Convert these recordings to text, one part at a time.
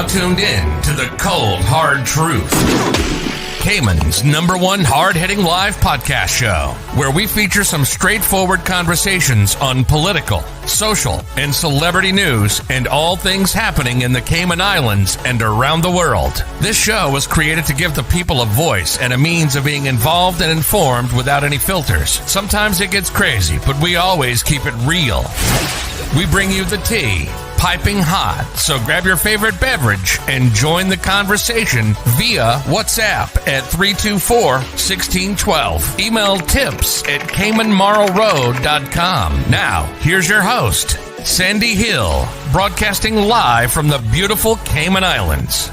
now tuned in to the cold, hard truth. Cayman's #1 hard-hitting live podcast show, where we feature some straightforward conversations on political, social, and celebrity news and all things happening in the Cayman Islands and around the world. This show was created to give the people a voice and a means of being involved and informed without any filters. Sometimes it gets crazy, but we always keep it real. We bring you the tea, piping hot, so grab your favorite beverage and join the conversation via WhatsApp at 324-1612. Email tips@caymanmarlroad.com. Now, here's your host, Sandy Hill, broadcasting live from the beautiful Cayman Islands.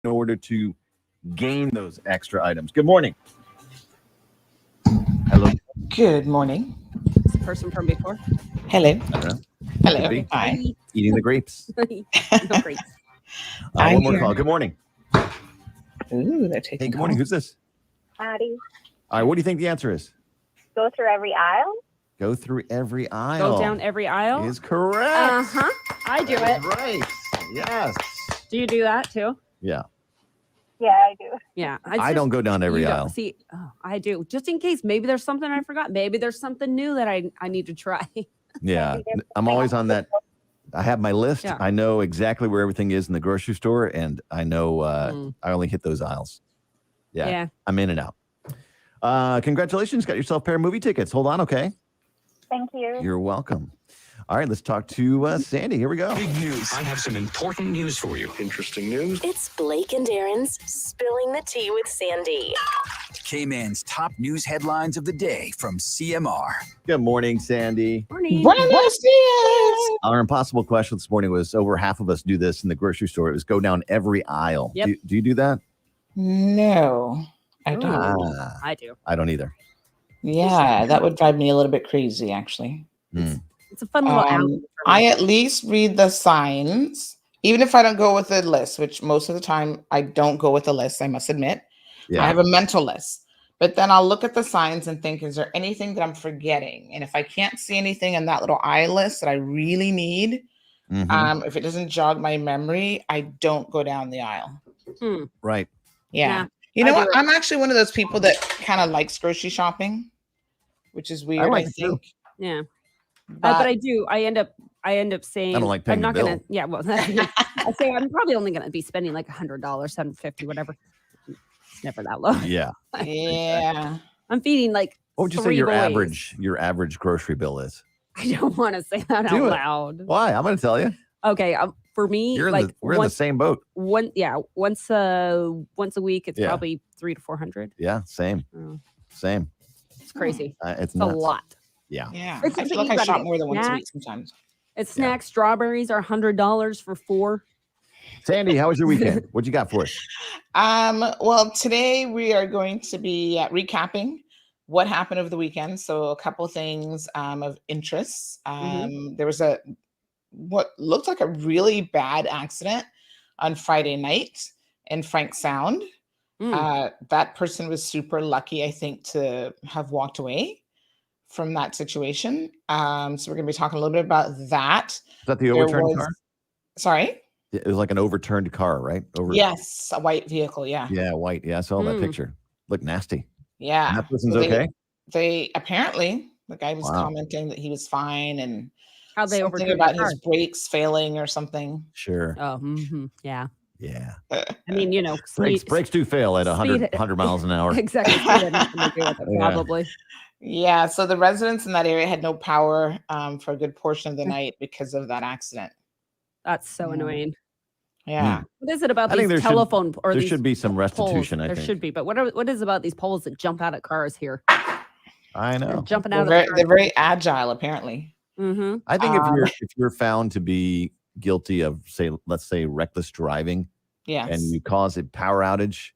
In order to gain those extra items. Good morning. Hello. Good morning. Is the person from before? Hello. Hello. Hi. Eating the grapes. No grapes. One more call. Good morning. Ooh, they're taking. Hey, good morning. Who's this? Addie. All right. What do you think the answer is? Go through every aisle? Go through every aisle. Go down every aisle? Is correct. Uh-huh. I do it. Right. Yes. Do you do that too? Yeah. Yeah, I do. Yeah. I don't go down every aisle. See, I do. Just in case. Maybe there's something I forgot. Maybe there's something new that I need to try. Yeah. I'm always on that. I have my list. Yeah. I know exactly where everything is in the grocery store, and I know I only hit those aisles. Yeah. I'm in and out. Congratulations. Got yourself a pair of movie tickets. Hold on, okay? Thank you. You're welcome. All right, let's talk to Sandy. Here we go. Big news. I have some important news for you. Interesting news. It's Blake and Aaron's Spilling the Tea with Sandy. Cayman's top news headlines of the day from CMR. Good morning, Sandy. Morning. Buenos dias. Our impossible question this morning was over half of us do this in the grocery store. It was go down every aisle. Yep. Do you do that? No, I don't. I do. I don't either. Yeah, that would drive me a little bit crazy, actually. It's a fun little app. I at least read the signs, even if I don't go with the list, which most of the time I don't go with the list, I must admit. Yeah. I have a mental list, but then I'll look at the signs and think, is there anything that I'm forgetting? And if I can't see anything in that little eye list that I really need, if it doesn't jog my memory, I don't go down the aisle. Right. Yeah. You know what? I'm actually one of those people that kind of likes grocery shopping, which is weird. I think. Too. Yeah. But I do. I end up saying I don't like paying I'm not the bill. gonna. Yeah. Well, I say I'm probably only gonna be spending like $100, $750, whatever. It's never that low. Yeah. Yeah. I'm feeding like. What would you say your average grocery bill is? I don't want to say that out loud. Why? I'm going to tell you. Okay. For me, we're in the same boat. Once a week, it's probably $300 to $400. Yeah, same. Same. It's crazy. It's a lot. Yeah. I feel like I shop more than once a week sometimes. It's snacks. Strawberries are $100 for 4. Sandy, how was your weekend? What you got for us? Well, today we are going to be recapping what happened over the weekend. So a couple things of interest. There was what looked like a really bad accident on Friday night in Frank Sound. That person was super lucky, I think, to have walked away from that situation. So we're going to be talking a little bit about that. Is that the overturned car? Sorry? It was like an overturned car, right? Yes, a white vehicle, yeah. Yeah, white. Yeah, I saw that picture. Looked nasty. Yeah. And that person's okay? They apparently, the guy was commenting that he was fine and how they something about his brakes failing or something. Sure. Oh, yeah. Yeah. I mean, brakes do fail at 100 miles an hour. Exactly. Probably. Yeah. So the residents in that area had no power for a good portion of the night because of that accident. That's so annoying. Yeah. What is it about these telephone there should be some restitution, poles? I think. There should be, but what is about these poles that jump out at cars here? I know. They're jumping out of the car. They're very agile, apparently. I think if you're found to be guilty of, let's say reckless driving, and you cause a power outage,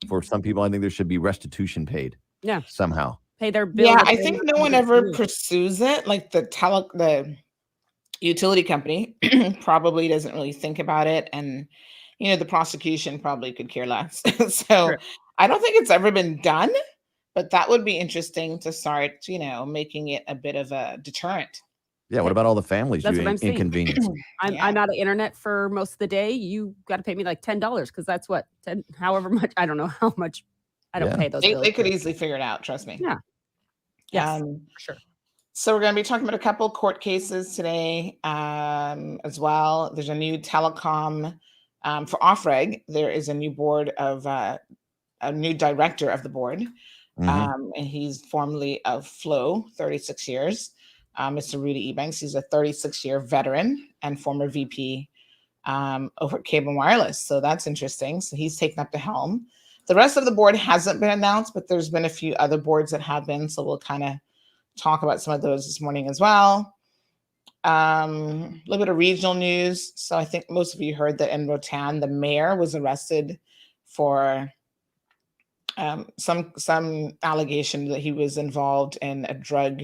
for some people, I think there should be restitution paid. Yeah. Somehow. Pay their bill. Yeah, I think no one ever pursues it. Like the utility company probably doesn't really think about it, and the prosecution probably could care less. So I don't think it's ever been done, but that would be interesting to start making it a bit of a deterrent. Yeah, what about all the families you inconvenience? I'm out of internet for most of the day. You got to pay me like $10 because that's what however much. I don't know how much. I don't pay those bills. They could easily figure it out, trust me. Yeah. Yes, for sure. So we're going to be talking about a couple court cases today as well. There's a new telecom for Offreg. There is a new board of a new director of the board. And he's formerly of Flow, 36 years. Mr. Rudy Ebanks, he's a 36-year veteran and former VP over at Cable and Wireless. So that's interesting. So he's taken up the helm. The rest of the board hasn't been announced, but there's been a few other boards that have been. So we'll kind of talk about some of those this morning as well. A little bit of regional news. So I think most of you heard that in Rotan, the mayor was arrested for some allegation that he was involved in a drug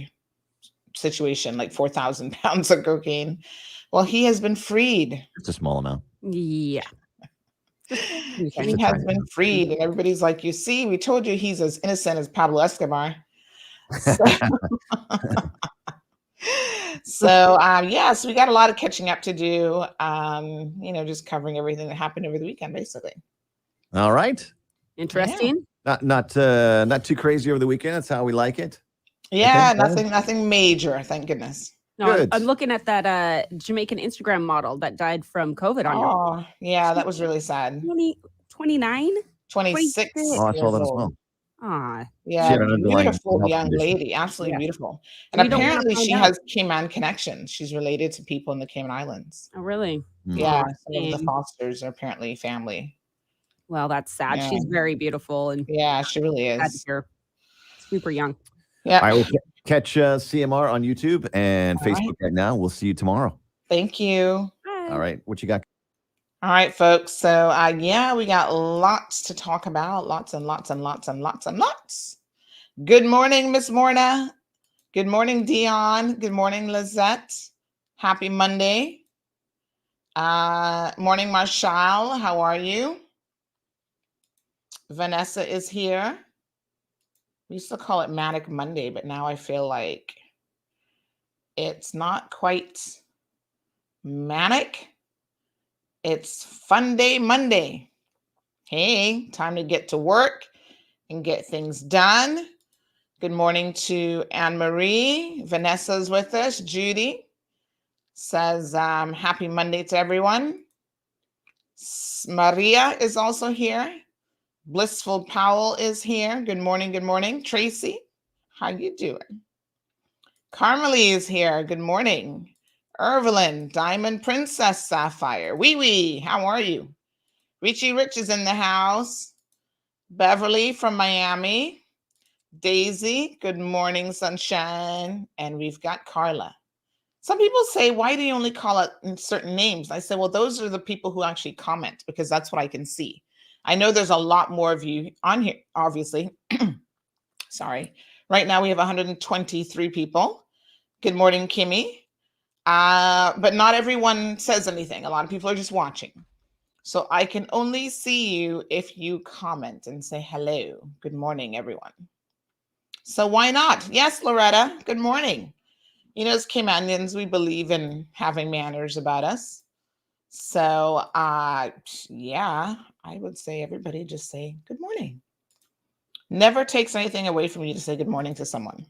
situation, like 4,000 pounds of cocaine. Well, he has been freed. It's a small amount. Yeah. He has been freed, and everybody's like, you see, we told you he's as innocent as Pablo Escobar. So we got a lot of catching up to do. Just covering everything that happened over the weekend, basically. All right. Interesting. Yeah. Not too crazy over the weekend. That's how we like it. Yeah, nothing major, thank goodness. No, I'm looking at that Jamaican Instagram model that died from COVID. Yeah, that was really sad. 29? 26. Oh, I saw that as well. Yeah, beautiful young lady, absolutely beautiful. And apparently she has Cayman connections. She's related to people in the Cayman Islands. Oh, really? Yeah, some of the Fosters are apparently family. Well, that's sad. Yeah. She's very beautiful, and she really is. Super young. Yeah. I will catch CMR on YouTube and Facebook right now. We'll see you tomorrow. Thank you. Bye. All right. What you got? All right, folks. So, we got lots to talk about. Lots and lots and lots and lots and lots. Good morning, Miss Morna. Good morning, Dion. Good morning, Lizette. Happy Monday. Morning, Marshall. How are you? Vanessa is here. We used to call it Manic Monday, but now I feel like it's not quite manic. It's Funday Monday. Hey, time to get to work and get things done. Good morning to Anne Marie. Vanessa's with us. Judy says, happy Monday to everyone. Maria is also here. Blissful Powell is here. Good morning. Good morning. Tracy, how you doing? Carmelie is here. Good morning. Evelyn, Diamond Princess Sapphire. Wee wee, how are you? Richie Rich is in the house. Beverly from Miami. Daisy, good morning, sunshine. And we've got Carla. Some people say, why do you only call it certain names? I say, well, those are the people who actually comment because that's what I can see. I know there's a lot more of you on here, obviously. Sorry. Right now we have 123 people. Good morning, Kimmy. But not everyone says anything. A lot of people are just watching. So I can only see you if you comment and say hello. Good morning, everyone. So why not? Yes, Loretta, good morning. You know, as Caymanians, we believe in having manners about us. So, yeah, I would say everybody just say good morning. Never takes anything away from you to say good morning to someone.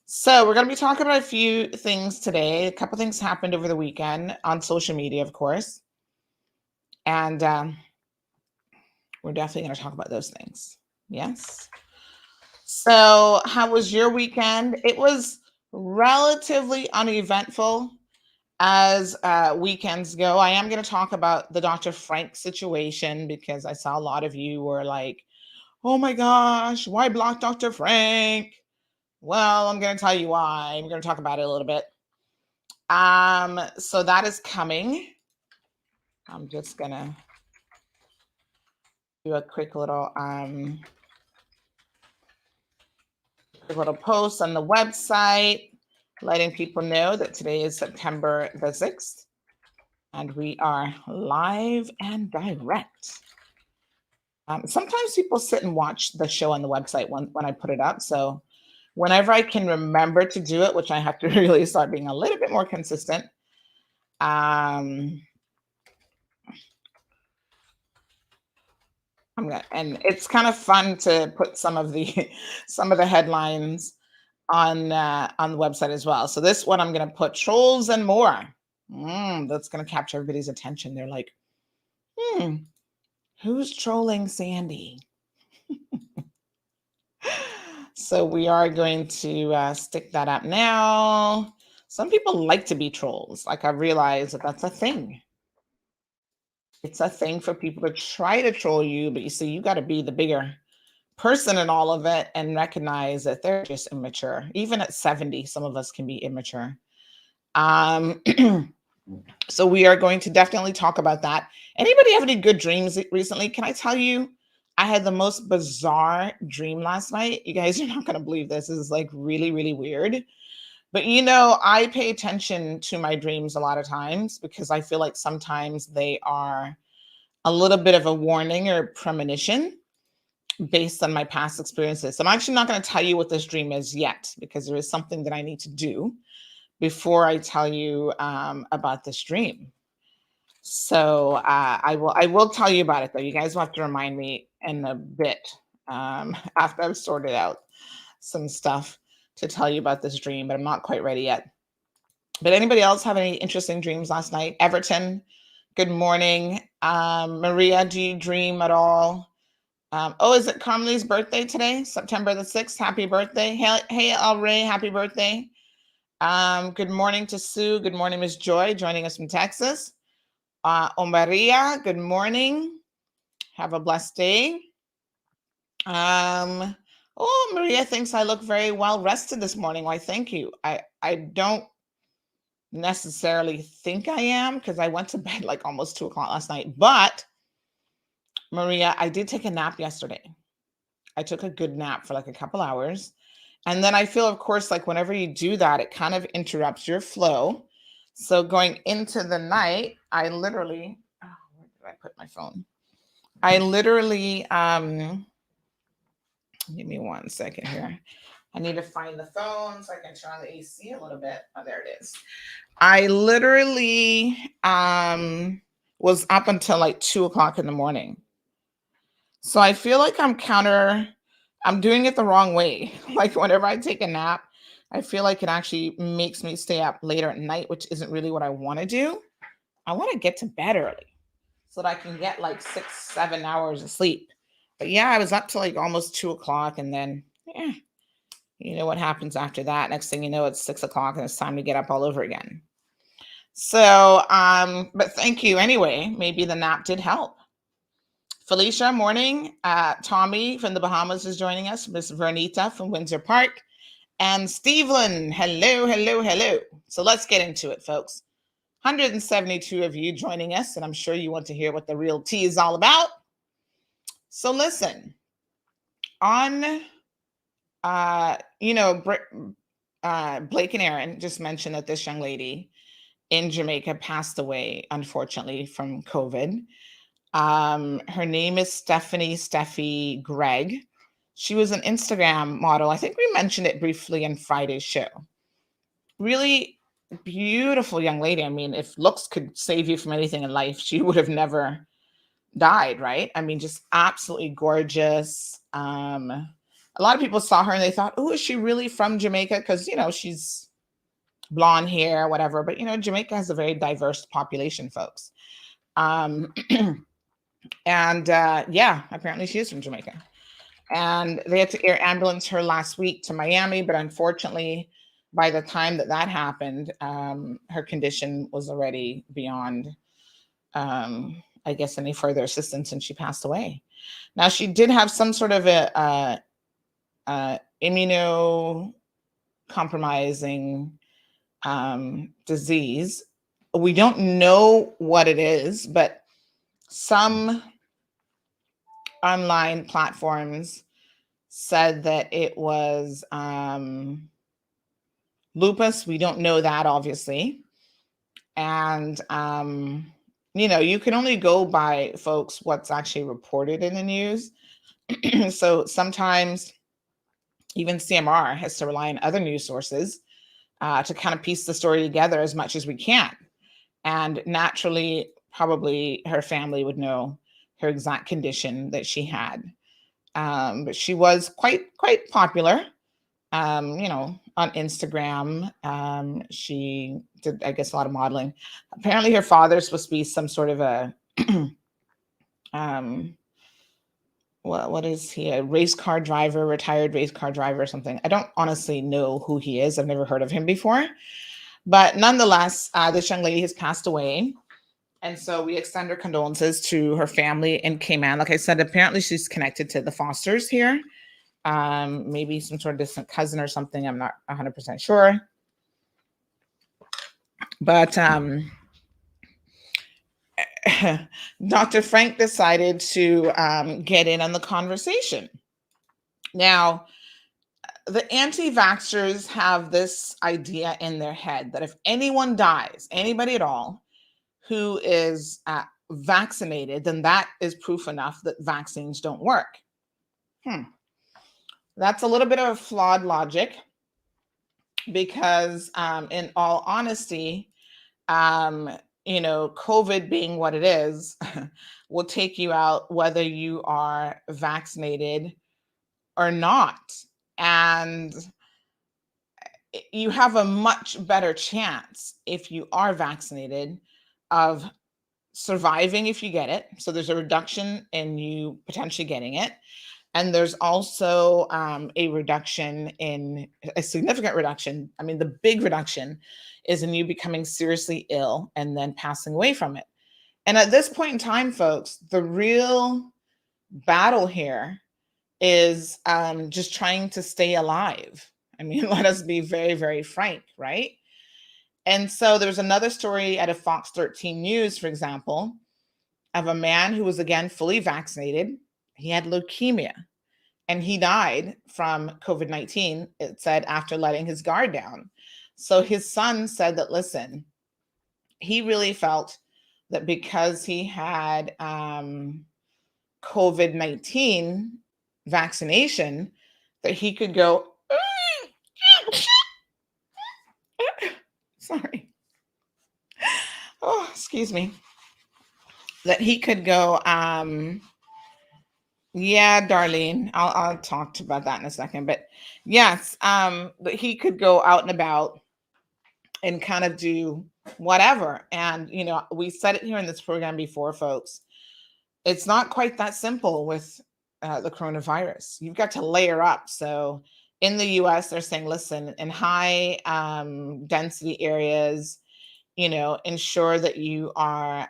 So we're going to be talking about a few things today. A couple things happened over the weekend on social media, of course. And we're definitely going to talk about those things. Yes. So how was your weekend? It was relatively uneventful as weekends go. I am going to talk about the Dr. Frank situation because I saw a lot of you were like, oh my gosh, why block Dr. Frank? Well, I'm going to tell you why. I'm going to talk about it a little bit. So that is coming. I'm just going to do a quick little post on the website, letting people know that today is September the 6th, and we are live and direct. Sometimes people sit and watch the show on the website when I put it up. So whenever I can remember to do it, which I have to really start being a little bit more consistent, and it's kind of fun to put some of the headlines on the website as well. So this one I'm going to put trolls and more. That's going to capture everybody's attention. They're like, who's trolling Sandy? So we are going to stick that up now. Some people like to be trolls. Like, I realize that that's a thing. It's a thing for people to try to troll you, but you see, you got to be the bigger person in all of it and recognize that they're just immature. Even at 70, some of us can be immature. So we are going to definitely talk about that. Anybody have any good dreams recently? Can I tell you, I had the most bizarre dream last night. You guys are not going to believe this. This is like really, really weird. But you know, I pay attention to my dreams a lot of times because I feel like sometimes they are a little bit of a warning or premonition based on my past experiences. So I'm actually not going to tell you what this dream is yet because there is something that I need to do before I tell you about this dream. So I will tell you about it though. You guys will have to remind me in a bit after I've sorted out some stuff to tell you about this dream, but I'm not quite ready yet. But anybody else have any interesting dreams last night? Everton, good morning. Maria, do you dream at all? Oh, is it Carmelie's birthday today? September the 6th. Happy birthday. Hey, El Ray, happy birthday. Good morning to Sue. Good morning, Miss Joy, joining us from Texas. Maria, good morning. Have a blessed day. Oh, Maria thinks I look very well rested this morning. Why, thank you. I don't necessarily think I am because I went to bed like almost 2 o'clock last night. But Maria, I did take a nap yesterday. I took a good nap for like a couple hours. And then I feel, of course, like whenever you do that, it kind of interrupts your flow. So going into the night, I literally, where did I put my phone? I literally, give me 1 second here. I need to find the phone so I can turn on the AC a little bit. Oh, there it is. I literally was up until like 2 o'clock in the morning. So I feel like I'm doing it the wrong way. Like whenever I take a nap, I feel like it actually makes me stay up later at night, which isn't really what I want to do. I want to get to bed early so that I can get like 6, 7 hours of sleep. But yeah, I was up till like almost 2 o'clock, and then you know what happens after that. Next thing you know, it's 6 o'clock and it's time to get up all over again. So, but thank you anyway. Maybe the nap did help. Felicia, morning. Tommy from the Bahamas is joining us. Miss Vernita from Windsor Park. And Stevelyn, hello, hello, hello. So let's get into it, folks. 172 of you joining us, and I'm sure you want to hear what the real tea is all about. So listen, on, Blake and Aaron just mentioned that this young lady in Jamaica passed away, unfortunately, from COVID. Her name is Steffi Gregg. She was an Instagram model. I think we mentioned it briefly in Friday's show. Really beautiful young lady. I mean, if looks could save you from anything in life, she would have never died, right? I mean, just absolutely gorgeous. A lot of people saw her and they thought, oh, is she really from Jamaica? Because, she's blonde hair, whatever. But, Jamaica has a very diverse population, folks. Apparently she is from Jamaica. And they had to air ambulance her last week to Miami. But unfortunately, by the time that happened, her condition was already beyond, I guess, any further assistance, and she passed away. Now, she did have some sort of a immunocompromising disease. We don't know what it is, but some online platforms said that it was lupus. We don't know that, obviously. And, you can only go by, folks, what's actually reported in the news. So sometimes even CMR has to rely on other news sources to kind of piece the story together as much as we can. And naturally, probably her family would know her exact condition that she had. But she was quite popular, on Instagram. She did, I guess, a lot of modeling. Apparently her father's supposed to be some sort of a, what is he? A race car driver, retired race car driver or something. I don't honestly know who he is. I've never heard of him before. But nonetheless, this young lady has passed away. And so we extend our condolences to her family in Cayman. Like I said, apparently she's connected to the Fosters here. Maybe some sort of distant cousin or something. I'm not 100% sure. But Dr. Frank decided to get in on the conversation. Now, the anti-vaxxers have this idea in their head that if anyone dies, anybody at all, who is vaccinated, then that is proof enough that vaccines don't work. That's a little bit of a flawed logic because, in all honesty, COVID being what it is, will take you out whether you are vaccinated or not. And you have a much better chance if you are vaccinated of surviving if you get it. So there's a reduction in you potentially getting it. And there's also a significant reduction. I mean, the big reduction is in you becoming seriously ill and then passing away from it. And at this point in time, folks, the real battle here is just trying to stay alive. I mean, let us be very, very frank, right? And so there's another story out of Fox 13 News, for example, of a man who was, again, fully vaccinated. He had leukemia and he died from COVID-19, it said, after letting his guard down. So his son said that, listen, he really felt that because he had COVID-19 vaccination, that he could go, sorry. Oh, excuse me. That he could go Yeah, Darlene. I'll talk about that in a second. But yes, but he could go out and about and kind of do whatever. And we said it here in this program before, folks. It's not quite that simple with the coronavirus. You've got to layer up. So in the US, they're saying, listen, in high density areas, ensure that you are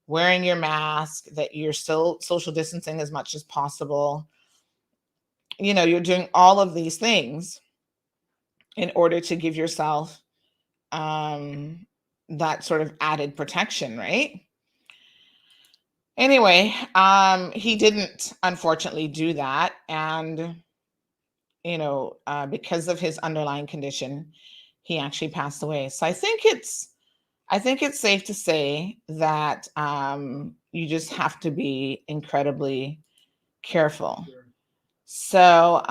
wearing your mask, that you're still social distancing as much as possible. You're doing all of these things in order to give yourself that sort of added protection, right? Anyway, he didn't unfortunately do that. And, because of his underlying condition, he actually passed away. So I think it's safe to say that you just have to be incredibly careful. So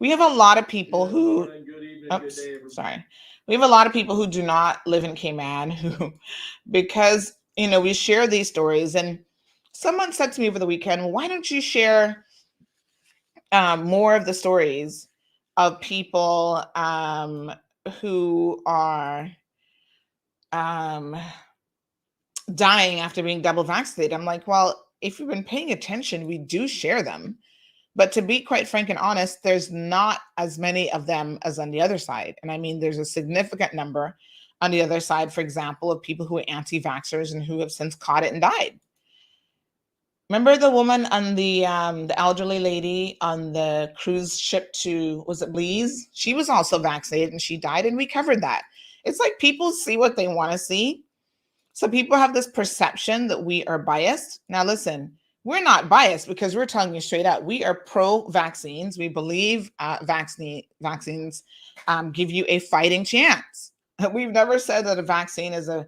we have a lot of people who, sorry, we have a lot of people who do not live in Cayman who, because, we share these stories. And someone said to me over the weekend, why don't you share more of the stories of people who are dying after being double vaccinated? I'm like, well, if you've been paying attention, we do share them. But to be quite frank and honest, there's not as many of them as on the other side. And I mean, there's a significant number on the other side, for example, of people who are anti-vaxxers and who have since caught it and died. Remember the woman on the elderly lady on the cruise ship to, was it Belize? She was also vaccinated and she died, and we covered that. It's like people see what they want to see. So people have this perception that we are biased. Now, listen, we're not biased because we're telling you straight out, we are pro-vaccines. We believe vaccines give you a fighting chance. We've never said that a vaccine is a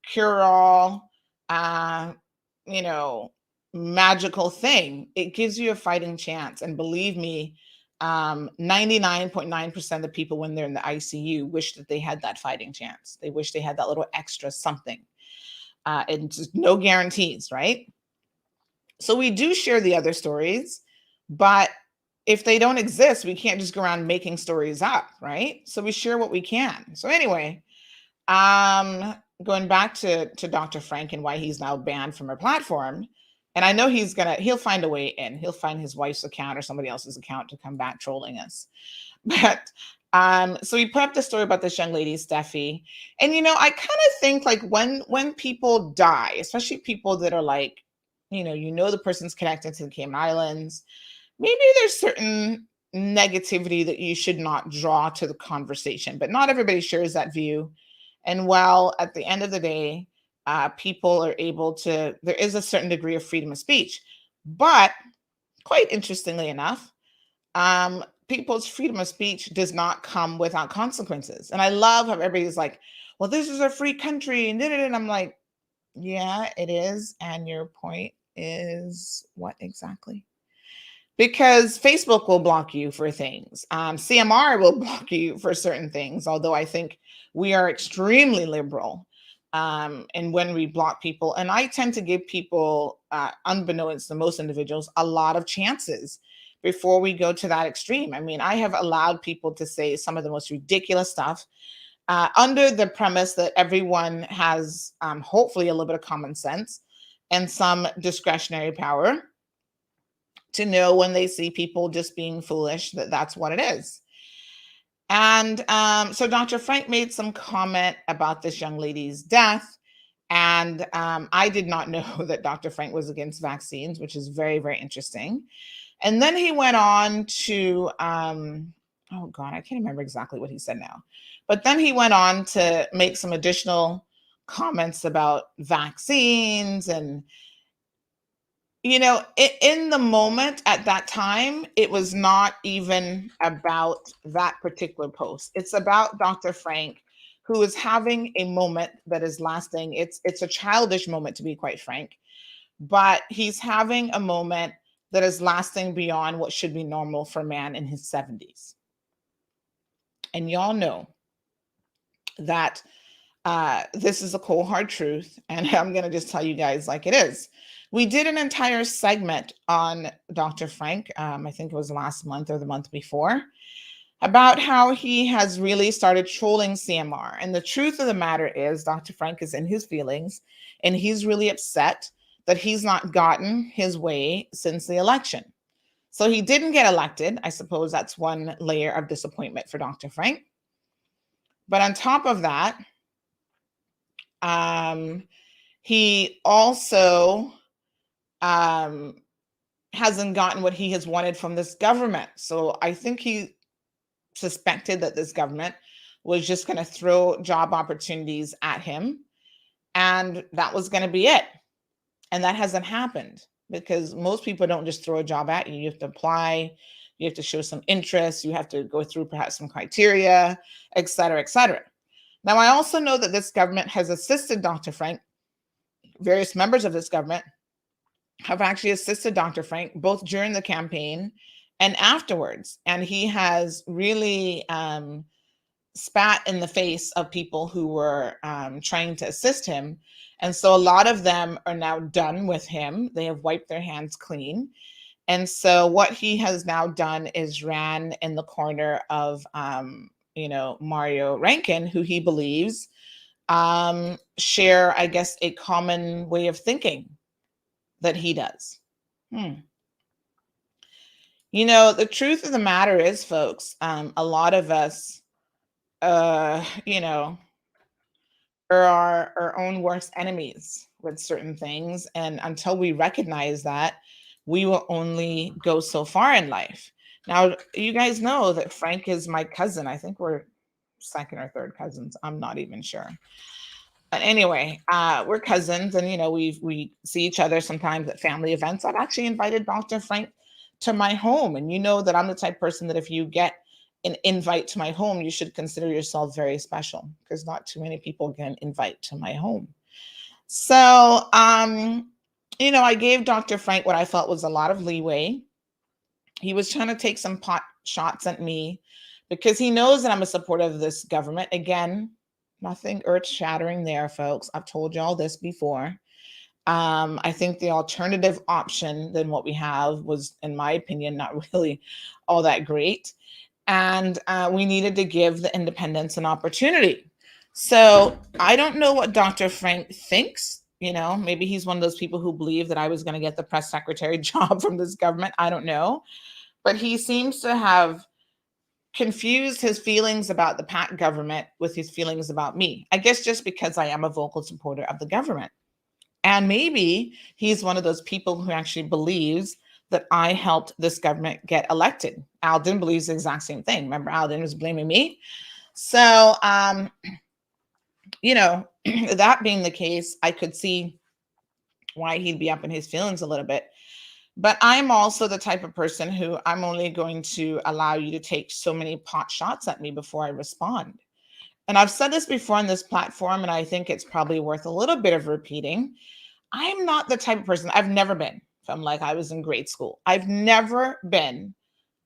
cure-all, magical thing. It gives you a fighting chance. And believe me, 99.9% of people when they're in the ICU wish that they had that fighting chance. They wish they had that little extra something. And just no guarantees, right? So we do share the other stories, but if they don't exist, we can't just go around making stories up, right? So we share what we can. So anyway, going back to Dr. Frank and why he's now banned from our platform. And I know he'll find a way in. He'll find his wife's account or somebody else's account to come back trolling us. But so we put up the story about this young lady, Steffi. And I kind of think like when people die, especially people that are like, the person's connected to the Cayman Islands, maybe there's certain negativity that you should not draw to the conversation, but not everybody shares that view. And while at the end of the day, people are able to, there is a certain degree of freedom of speech, but quite interestingly enough, people's freedom of speech does not come without consequences. And I love how everybody's like, well, this is a free country. And I'm like, yeah, it is. And your point is what exactly? Because Facebook will block you for things. CMR will block you for certain things, although I think we are extremely liberal and when we block people. And I tend to give people, unbeknownst to most individuals, a lot of chances before we go to that extreme. I mean, I have allowed people to say some of the most ridiculous stuff under the premise that everyone has hopefully a little bit of common sense and some discretionary power to know when they see people just being foolish, that that's what it is. And so Dr. Frank made some comment about this young lady's death. And I did not know that Dr. Frank was against vaccines, which is very, very interesting. And then he went on to, oh God, I can't remember exactly what he said now. But then he went on to make some additional comments about vaccines and, in the moment at that time, it was not even about that particular post. It's about Dr. Frank, who is having a moment that is lasting. It's a childish moment, to be quite frank, but he's having a moment that is lasting beyond what should be normal for a man in his 70s. And y'all know that this is a cold, hard truth. And I'm going to just tell you guys like it is. We did an entire segment on Dr. Frank, I think it was last month or the month before, about how he has really started trolling CMR. And the truth of the matter is Dr. Frank is in his feelings, and he's really upset that he's not gotten his way since the election. So he didn't get elected. I suppose that's one layer of disappointment for Dr. Frank. But on top of that, he also hasn't gotten what he has wanted from this government. So I think he suspected that this government was just going to throw job opportunities at him, and that was going to be it. And that hasn't happened, because most people don't just throw a job at you. You have to apply, you have to show some interest, you have to go through perhaps some criteria, et cetera, et cetera. Now, I also know that this government has assisted Dr. Frank. Various members of this government have actually assisted Dr. Frank both during the campaign and afterwards. And he has really spat in the face of people who were trying to assist him. And so a lot of them are now done with him. They have wiped their hands clean. And so what he has now done is ran in the corner of, Mario Rankin, who he believes share, I guess, a common way of thinking that he does. The truth of the matter is, folks, a lot of us, are our own worst enemies with certain things. And until we recognize that, we will only go so far in life. Now, you guys know that Frank is my cousin. I think we're second or third cousins. I'm not even sure. But anyway, we're cousins, and we see each other sometimes at family events. I've actually invited Dr. Frank to my home, and you know that I'm the type of person that if you get an invite to my home, you should consider yourself very special, because not too many people get an invite to my home. So, I gave Dr. Frank what I felt was a lot of leeway. He was trying to take some pot shots at me because he knows that I'm a supporter of this government. Again, nothing earth-shattering there, folks. I've told you all this before. I think the alternative option than what we have was, in my opinion, not really all that great. And we needed to give the independents an opportunity. So I don't know what Dr. Frank thinks. Maybe he's one of those people who believe that I was going to get the press secretary job from this government. I don't know. But he seems to have confused his feelings about the PAC government with his feelings about me. I guess just because I am a vocal supporter of the government. And maybe he's one of those people who actually believes that I helped this government get elected. Alden believes the exact same thing. Remember, Alden was blaming me. So, that being the case, I could see why he'd be up in his feelings a little bit. But I'm also the type of person who I'm only going to allow you to take so many pot shots at me before I respond. And I've said this before on this platform, and I think it's probably worth a little bit of repeating. I'm not the type of person, I've never been, from like I was in grade school. I've never been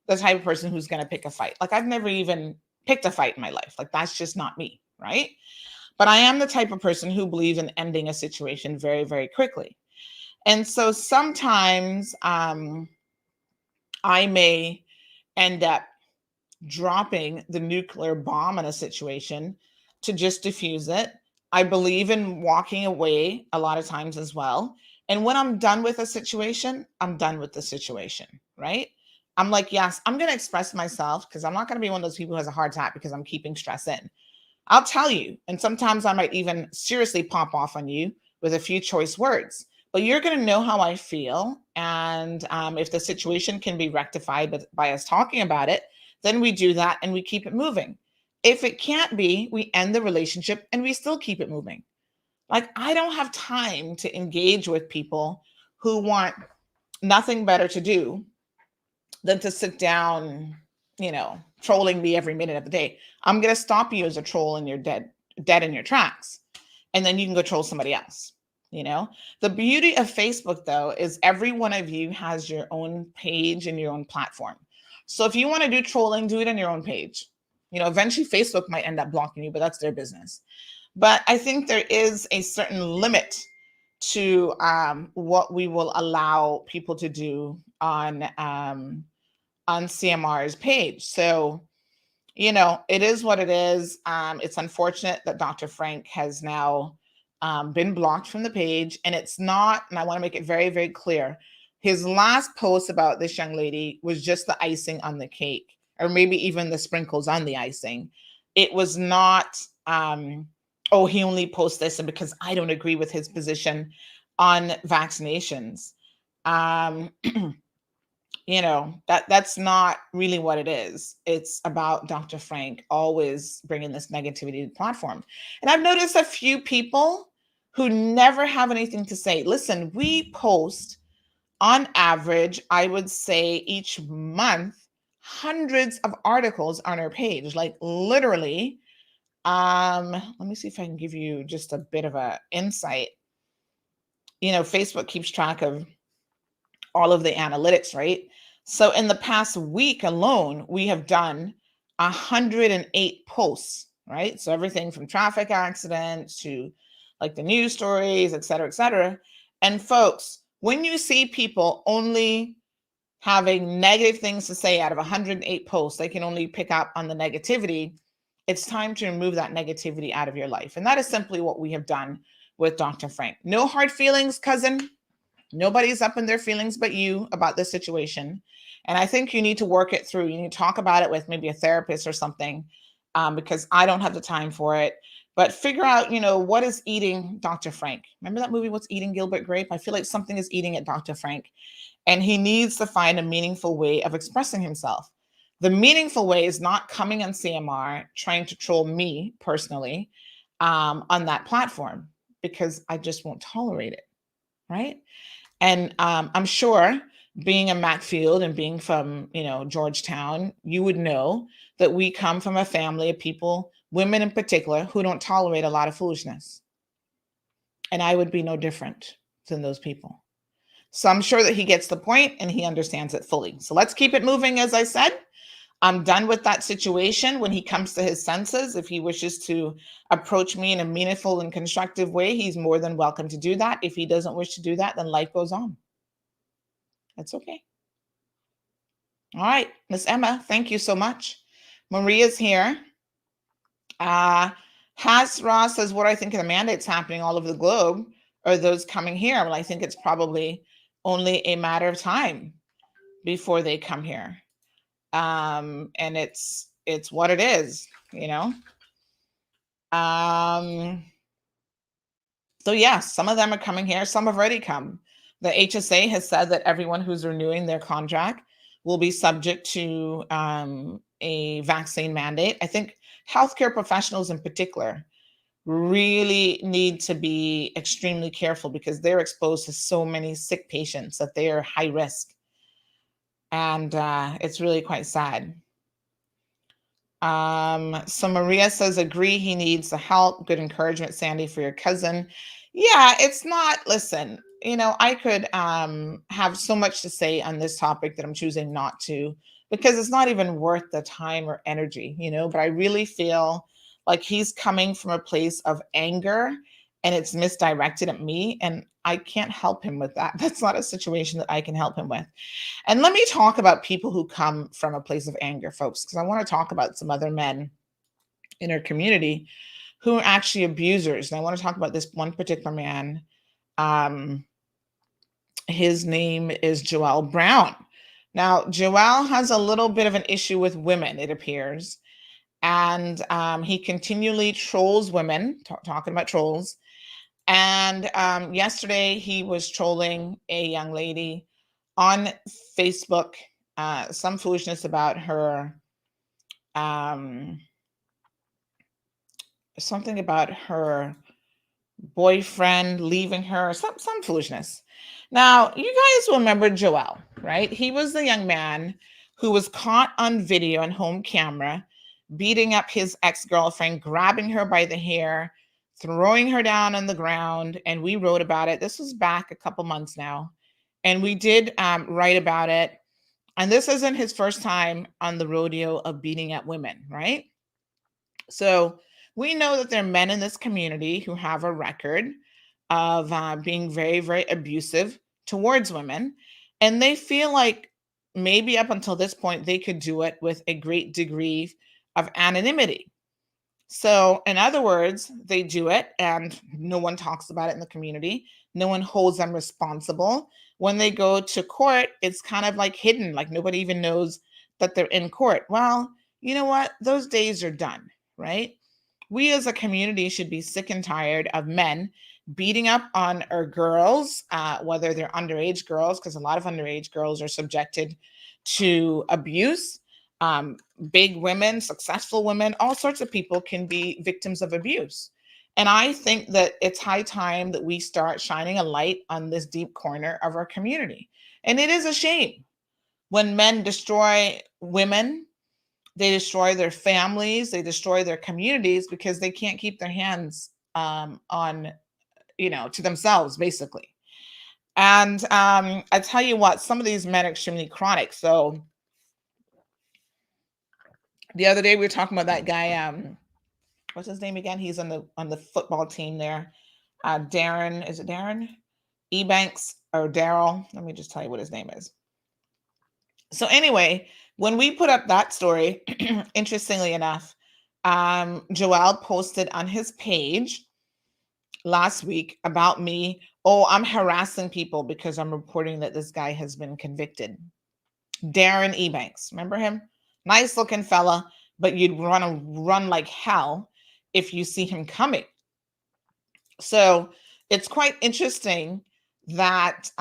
the type of person who's going to pick a fight. Like I've never even picked a fight in my life. Like that's just not me, right? But I am the type of person who believes in ending a situation very, very quickly. And so sometimes I may end up dropping the nuclear bomb in a situation to just diffuse it. I believe in walking away a lot of times as well. And when I'm done with a situation, I'm done with the situation, right? I'm like, yes, I'm going to express myself because I'm not going to be one of those people who has a heart attack because I'm keeping stress in. I'll tell you. And sometimes I might even seriously pop off on you with a few choice words. But you're going to know how I feel. And if the situation can be rectified by us talking about it, then we do that and we keep it moving. If it can't be, we end the relationship and we still keep it moving. Like, I don't have time to engage with people who want nothing better to do than to sit down, trolling me every minute of the day. I'm going to stop you as a troll and you're dead in your tracks. And then you can go troll somebody else. The beauty of Facebook, though, is every one of you has your own page and your own platform. So if you want to do trolling, do it on your own page. Eventually Facebook might end up blocking you, but that's their business. But I think there is a certain limit to what we will allow people to do on CMR's page. So, you know, it is what it is. It's unfortunate that Dr. Frank has now been blocked from the page, and it's not, and I want to make it very, very clear, his last post about this young lady was just the icing on the cake, or maybe even the sprinkles on the icing. It was not, oh, he only posts this and because I don't agree with his position on vaccinations. You know, that's not really what it is. It's about Dr. Frank always bringing this negativity to the platform. And I've noticed a few people who never have anything to say. Listen, we post on average, I would say each month, hundreds of articles on our page, like literally. Let me see if I can give you just a bit of a insight. You know, Facebook keeps track of all of the analytics, right? So in the past week alone, we have done 108 posts, right? So everything from traffic accidents to like the news stories, et cetera, et cetera. And folks, when you see people only having negative things to say out of 108 posts, they can only pick up on the negativity. It's time to remove that negativity out of your life. And that is simply what we have done with Dr. Frank. No hard feelings, cousin. Nobody's up in their feelings but you about this situation. And I think you need to work it through. You need to talk about it with maybe a therapist or something, because I don't have the time for it. But figure out, you know, what is eating Dr. Frank. Remember that movie, What's Eating Gilbert Grape? I feel like something is eating at Dr. Frank. And he needs to find a meaningful way of expressing himself. The meaningful way is not coming on CMR, trying to troll me personally on that platform, because I just won't tolerate it, right? And I'm sure being a Macfield and being from, you know, Georgetown, you would know that we come from a family of people, women in particular, who don't tolerate a lot of foolishness. And I would be no different than those people. So I'm sure that he gets the point and he understands it fully. So let's keep it moving. As I said, I'm done with that situation. When he comes to his senses, if he wishes to approach me in a meaningful and constructive way, he's more than welcome to do that. If he doesn't wish to do that, then life goes on. That's okay. All right, Miss Emma, thank you so much. Maria's here. Has Ross says, what I think of the mandates happening all over the globe are those coming here. Well, I think it's probably only a matter of time before they come here. And it's what it is, you know. So yeah, some of them are coming here. Some have already come. The HSA has said that everyone who's renewing their contract will be subject to a vaccine mandate. I think healthcare professionals in particular really need to be extremely careful because they're exposed to so many sick patients that they are high risk. And it's really quite sad. So Maria says, agree, he needs the help. Good encouragement, Sandy, for your cousin. Yeah, it's not, listen, you know, I could have so much to say on this topic that I'm choosing not to, because it's not even worth the time or energy, you know, but I really feel like he's coming from a place of anger and it's misdirected at me, and I can't help him with that. That's not a situation that I can help him with. And let me talk about people who come from a place of anger, folks, because I want to talk about some other men in our community who are actually abusers. And I want to talk about this one particular man. His name is Joel Brown. Now, Joel has a little bit of an issue with women, it appears. And he continually trolls women, talking about trolls. And yesterday he was trolling a young lady on Facebook, some foolishness about her, something about her boyfriend leaving her, some foolishness. Now, you guys remember Joel, right? He was the young man who was caught on video and home camera beating up his ex-girlfriend, grabbing her by the hair, throwing her down on the ground. And we wrote about it. This was back a couple months now. And we did write about it. And this isn't his first time on the rodeo of beating up women, right? So we know that there are men in this community who have a record of being very, very abusive towards women. And they feel like maybe up until this point, they could do it with a great degree of anonymity. So, in other words, they do it and no one talks about it in the community. No one holds them responsible. When they go to court, it's kind of like hidden, like nobody even knows that they're in court. Well, you know what? Those days are done, right? We as a community should be sick and tired of men beating up on our girls, whether they're underage girls, because a lot of underage girls are subjected to abuse. Big women, successful women, all sorts of people can be victims of abuse. And I think that it's high time that we start shining a light on this deep corner of our community. And it is a shame when men destroy women, they destroy their families, they destroy their communities because they can't keep their hands on, to themselves, basically. And I tell you what, some of these men are extremely chronic. So the other day we were talking about that guy, what's his name again? He's on the football team there. Darren, is it Darren? Ebanks or Daryl? Let me just tell you what his name is. So anyway, when we put up that story, interestingly enough, Joel posted on his page last week about me. Oh, I'm harassing people because I'm reporting that this guy has been convicted. Darren Ebanks, remember him? Nice looking fella, but you'd want to run like hell if you see him coming. So it's quite interesting that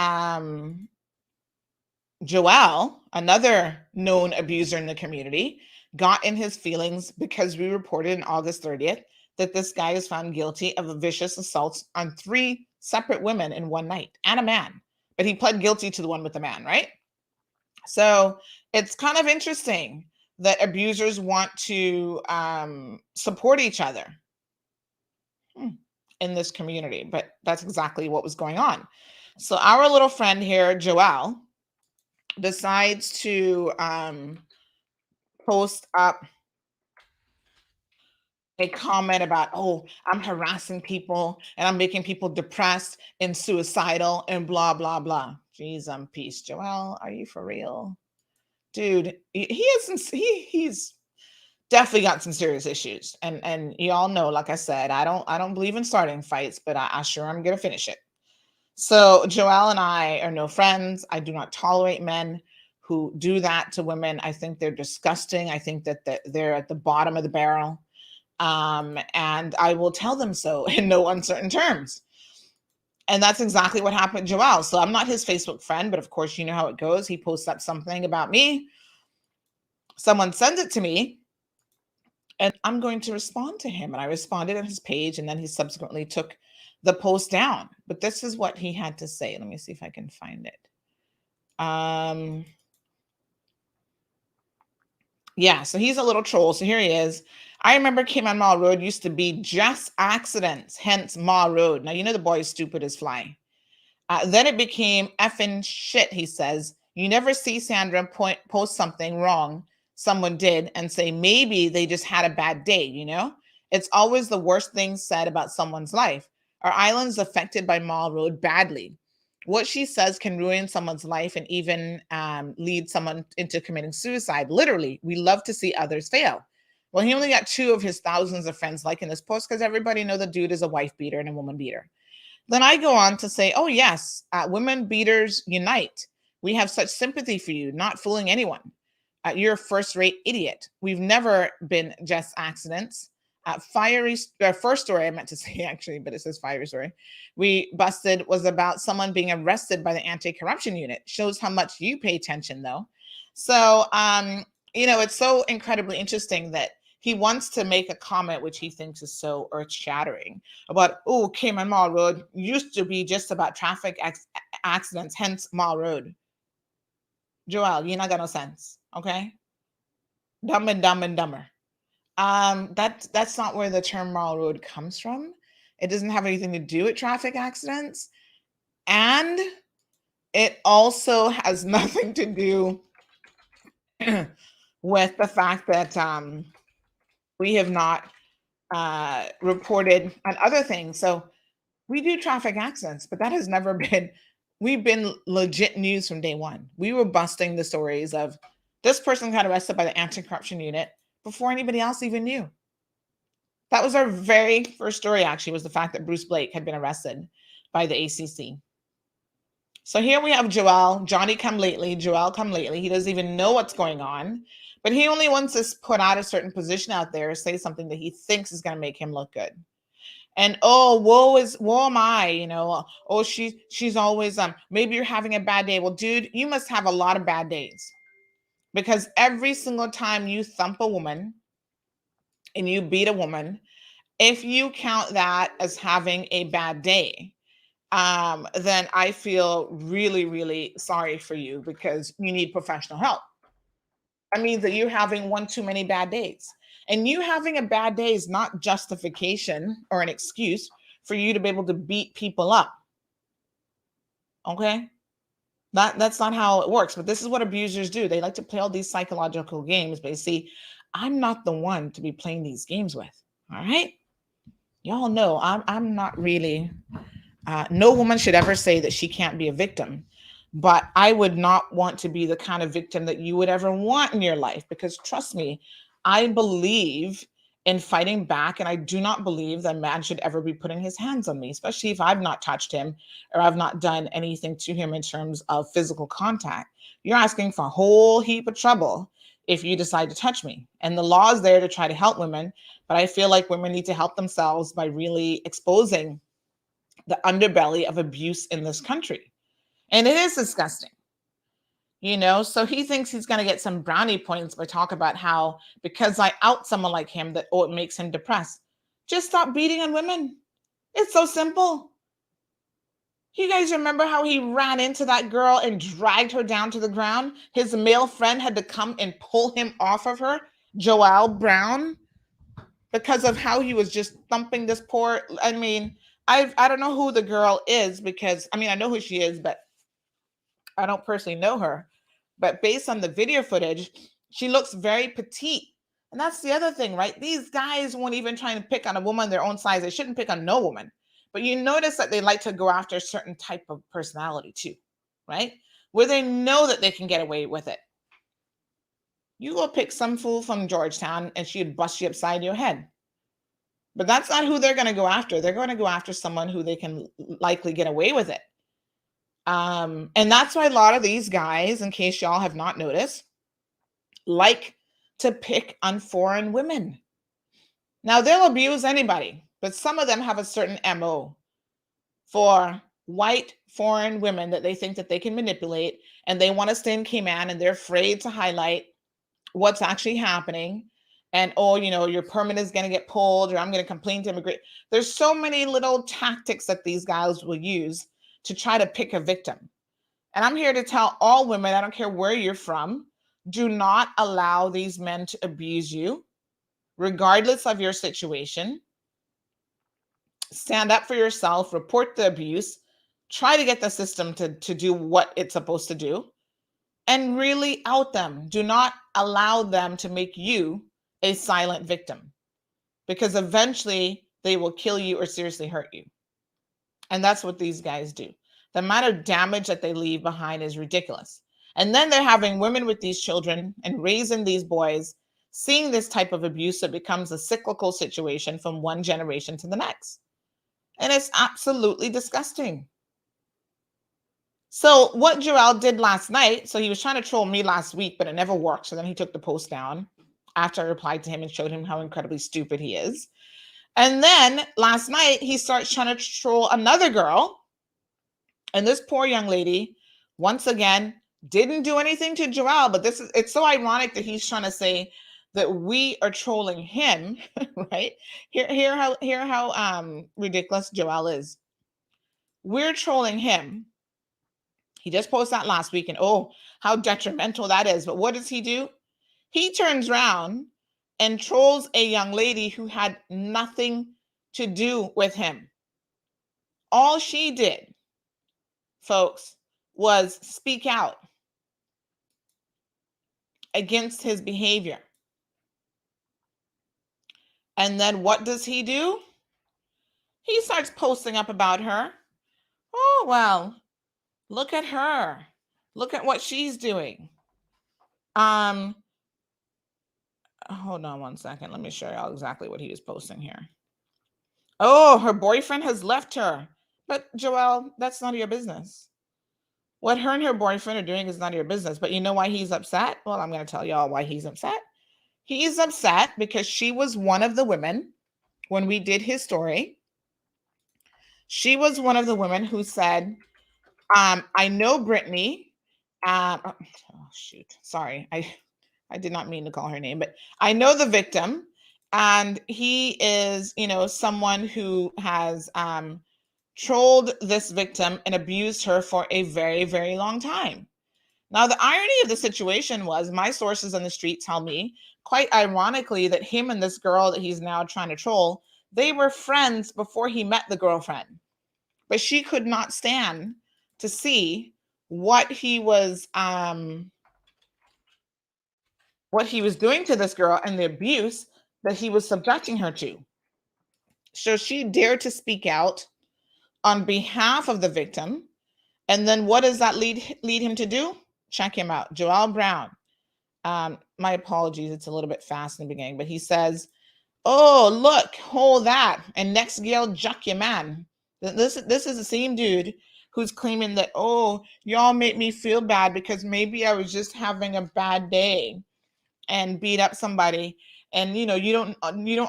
Joel, another known abuser in the community, got in his feelings because we reported on August 30th that this guy is found guilty of vicious assaults on 3 separate women in one night and a man. But he pled guilty to the one with the man, right? So it's kind of interesting that abusers want to support each other in this community, but that's exactly what was going on. So our little friend here, Joelle, decides to post up a comment about, oh, I'm harassing people and I'm making people depressed and suicidal and blah, blah, blah. Jeez, I'm peace. Joelle, are you for real? Dude, he's definitely got some serious issues. And you all know, like I said, I don't believe in starting fights, but I sure am gonna finish it. So Joelle and I are no friends. I do not tolerate men who do that to women. I think they're disgusting. I think that they're at the bottom of the barrel. And I will tell them so in no uncertain terms. And that's exactly what happened to Joelle. So I'm not his Facebook friend, but of course, you know how it goes. He posts up something about me. Someone sends it to me, and I'm going to respond to him. And I responded on his page, and then he subsequently took the post down. But this is what he had to say. Let me see if I can find it. Yeah, so he's a little troll. So here he is. I remember Cayman Mall Road used to be just accidents, hence Mall Road. Now, you know the boy is stupid as fly. Then it became effing shit, he says. You never see Sandra post something wrong someone did and say maybe they just had a bad day, you know? It's always the worst thing said about someone's life. Our island's affected by Mall Road badly. What she says can ruin someone's life and even lead someone into committing suicide. Literally, we love to see others fail. Well, he only got 2 of his thousands of friends liking this post because everybody know the dude is a wife beater and a woman beater. Then I go on to say, oh, yes, women beaters unite. We have such sympathy for you, not fooling anyone. You're a first-rate idiot. We've never been just accidents. First story I meant to say, actually, but it says fiery story. We busted was about someone being arrested by the anti-corruption unit. Shows how much you pay attention, though. So, it's so incredibly interesting that he wants to make a comment which he thinks is so earth-shattering about, oh, Cayman Mall Road used to be just about traffic accidents, hence Mall Road. Joelle, you not got no sense, okay? Dumb and dumber. That's not where the term Mall Road comes from. It doesn't have anything to do with traffic accidents. And it also has nothing to do with the fact that we have not reported on other things. So We do traffic accidents, but that has never been, we've been legit news from day one. We were busting the stories of this person got arrested by the anti-corruption unit before anybody else even knew. That was our very first story, actually, was the fact that Bruce Blake had been arrested by the ACC. So here we have Johnny come lately, Joel come lately. He doesn't even know what's going on, but he only wants to put out a certain position out there, say something that he thinks is going to make him look good. And woe am I, oh, she's always, maybe you're having a bad day. Well, dude, you must have a lot of bad days, because every single time you thump a woman and you beat a woman, if you count that as having a bad day, then I feel really, really sorry for you, because you need professional help. That means that you're having one too many bad days. And you having a bad day is not justification or an excuse for you to be able to beat people up. Okay? That's not how it works. But this is what abusers do. They like to play all these psychological games. But you see, I'm not the one to be playing these games with. All right? Y'all know I'm not really... no woman should ever say that she can't be a victim, but I would not want to be the kind of victim that you would ever want in your life, because trust me, I believe in fighting back, and I do not believe that a man should ever be putting his hands on me, especially if I've not touched him or I've not done anything to him in terms of physical contact. You're asking for a whole heap of trouble if you decide to touch me. And the law is there to try to help women, but I feel like women need to help themselves by really exposing the underbelly of abuse in this country. And it is disgusting, so he thinks he's going to get some brownie points by talking about how, because I out someone like him, that, it makes him depressed. Just stop beating on women. It's so simple. You guys remember how he ran into that girl and dragged her down to the ground? His male friend had to come and pull him off of her, Joel Brown, because of how he was just thumping this poor, I don't know who the girl is, because I know who she is, but I don't personally know her. But based on the video footage, she looks very petite. And that's the other thing, right? These guys won't even try to pick on a woman their own size. They shouldn't pick on no woman. But you notice that they like to go after a certain type of personality too, right? Where they know that they can get away with it. You go pick some fool from Georgetown and she'd bust you upside your head. But that's not who they're going to go after. They're going to go after someone who they can likely get away with it. And that's why a lot of these guys, in case y'all have not noticed, like to pick on foreign women. Now, they'll abuse anybody, but some of them have a certain MO for white foreign women that they think that they can manipulate, and they want to stay in Cayman, and they're afraid to highlight what's actually happening. And, your permit is going to get pulled, or I'm going to complain to immigration. There's so many little tactics that these guys will use to try to pick a victim. And I'm here to tell all women, I don't care where you're from, do not allow these men to abuse you, regardless of your situation. Stand up for yourself, report the abuse, try to get the system to do what it's supposed to do, and really out them. Do not allow them to make you a silent victim, because eventually they will kill you or seriously hurt you. And that's what these guys do. The amount of damage that they leave behind is ridiculous. And then they're having women with these children and raising these boys, seeing this type of abuse that becomes a cyclical situation from one generation to the next. And it's absolutely disgusting. So what Joel did last night, so he was trying to troll me last week, but it never worked. So then he took the post down after I replied to him and showed him how incredibly stupid he is. And then last night, he starts trying to troll another girl. And this poor young lady, once again, didn't do anything to Joel, but it's so ironic that he's trying to say that we are trolling him, right? Hear how ridiculous Joel is. We're trolling him. He just posted that last week, and how detrimental that is. But what does he do? He turns around and trolls a young lady who had nothing to do with him. All she did, folks, was speak out against his behavior. And then what does he do? He starts posting up about her. Oh, well, look at her. Look at what she's doing. Hold on one second. Let me show y'all exactly what he was posting here. Oh, her boyfriend has left her. But Joelle, that's none of your business. What her and her boyfriend are doing is none of your business. But you know why he's upset? Well, I'm going to tell y'all why he's upset. He's upset because she was one of the women when we did his story. She was one of the women who said, I know Brittany. Oh, shoot. Sorry. I did not mean to call her name, but I know the victim. And he is, someone who has trolled this victim and abused her for a very, very long time. Now, the irony of the situation was my sources on the street tell me, quite ironically, that him and this girl that he's now trying to troll, they were friends before he met the girlfriend. But she could not stand to see what he was doing to this girl and the abuse that he was subjecting her to. So she dared to speak out on behalf of the victim. And then what does that lead him to do? Check him out. Joel Brown. My apologies. It's a little bit fast in the beginning, but he says, oh, look, hold that. And next girl, juck your man. This is the same dude who's claiming that, oh, y'all make me feel bad because maybe I was just having a bad day and beat up somebody. And, you don't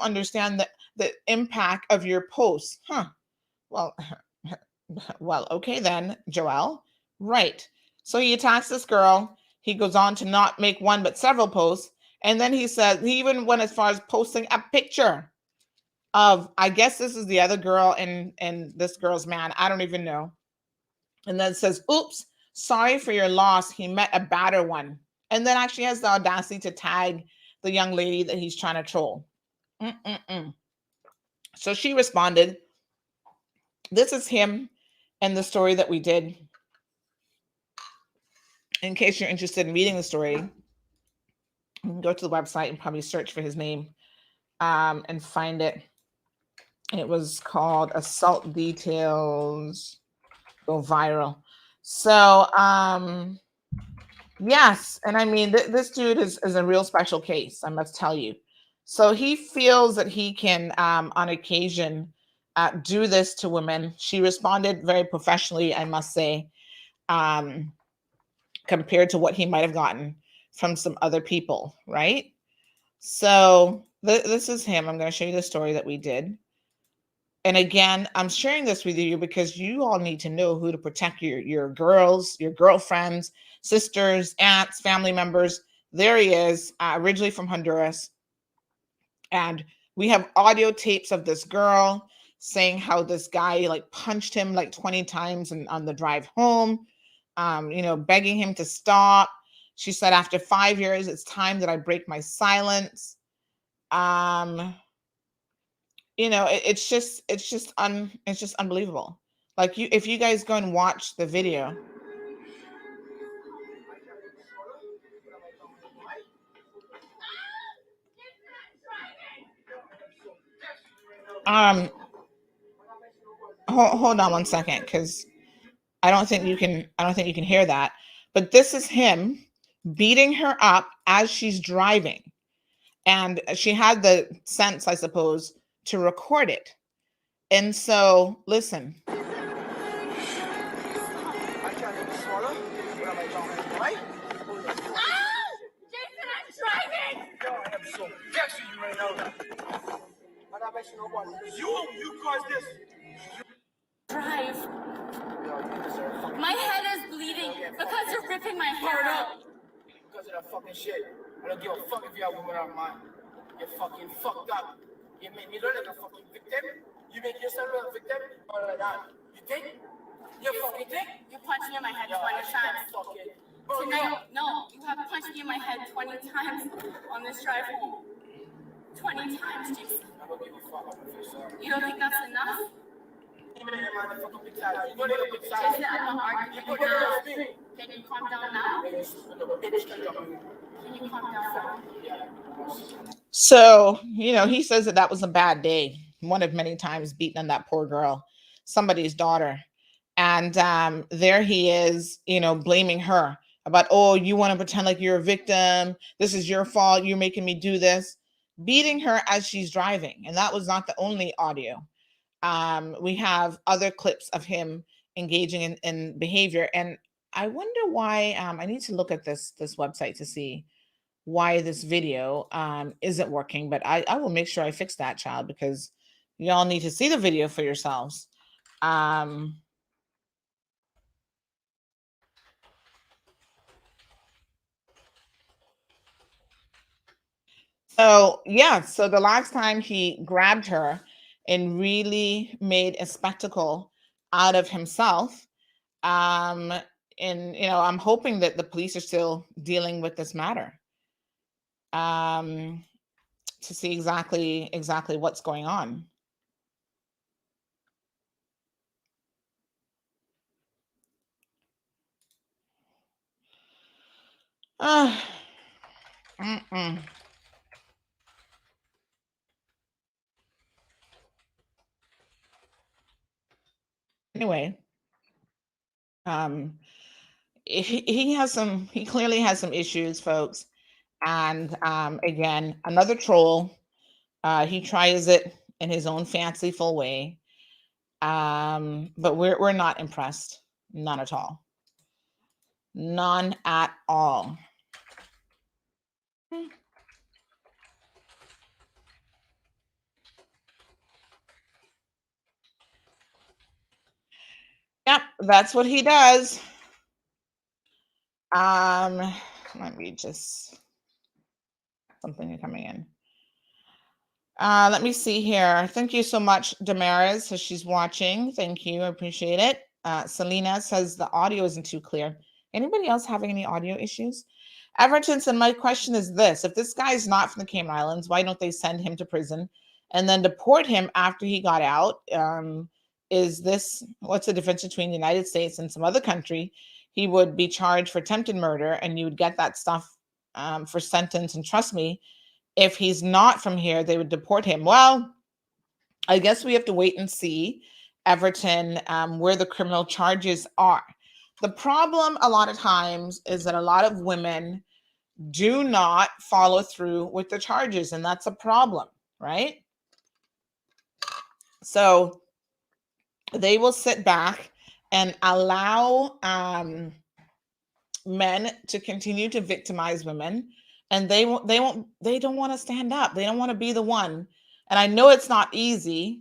understand the impact of your posts. Huh. Well, okay then, Joel. Right. So he attacks this girl. He goes on to not make one, but several posts. And then he said, he even went as far as posting a picture of, I guess this is the other girl and this girl's man. I don't even know. And then says, oops, sorry for your loss. He met a badder one. And then actually has the audacity to tag the young lady that he's trying to troll. So she responded, this is him and the story that we did. In case you're interested in reading the story, you can go to the website and probably search for his name and find it. It was called Assault Details Go Viral. So, yes. And I mean, this dude is a real special case, I must tell you. So he feels that he can, on occasion, do this to women. She responded very professionally, I must say, compared to what he might have gotten from some other people, right? So this is him. I'm going to show you the story that we did. And again, I'm sharing this with you because you all need to know who to protect your girls, your girlfriends, sisters, aunts, family members. There he is, originally from Honduras. And we have audio tapes of this girl saying how this guy punched him 20 times on the drive home, begging him to stop. She said, after 5 years, it's time that I break my silence. It's just unbelievable. If you guys go and watch the video. Hold on one second, because I don't think you can hear that. But this is him beating her up as she's driving. And she had the sense, I suppose, to record it. And so, listen. You caused this. Drive. My head is bleeding because you're ripping my hair out. Because of that fucking shit. I don't give a fuck if you're a woman or a man. You're fucking fucked up. You made me look like a fucking victim. You make yourself look like a victim or like that. You think? You fucking think? You punched me in my head 20 times. Tonight, no, you have punched me in my head 20 times on this drive home. 20 times, Jason. You don't think that's enough? Jason, I'm not arguing with you now. Can you calm down now? So, he says that was a bad day. one of many times beaten on that poor girl, somebody's daughter. And there he is, blaming her about, oh, you want to pretend like you're a victim. This is your fault. You're making me do this. Beating her as she's driving. And that was not the only audio. We have other clips of him engaging in behavior. And I wonder why, I need to look at this website to see why this video isn't working. But I will make sure I fix that, child, because y'all need to see the video for yourselves. So the last time he grabbed her and really made a spectacle out of himself. And I'm hoping that the police are still dealing with this matter. To see exactly what's going on. Anyway, he clearly has some issues, folks. And again, another troll. He tries it in his own fanciful way. But we're not impressed. None at all. None at all. Yep, that's what he does. Let me just something coming in. Let me see here. Thank you so much, Damaris, so she's watching. Thank you. I appreciate it. Selena says the audio isn't too clear. Anybody else having any audio issues? Everton said, my question is this. If this guy is not from the Cayman Islands, why don't they send him to prison and then deport him after he got out? What's the difference between the United States and some other country? He would be charged for attempted murder and you would get that stuff for sentence. And trust me, if he's not from here, they would deport him. Well, I guess we have to wait and see, Everton, where the criminal charges are. The problem a lot of times is that a lot of women do not follow through with the charges, and that's a problem, right? So they will sit back and allow men to continue to victimize women, and they don't want to stand up. They don't want to be the one. And I know it's not easy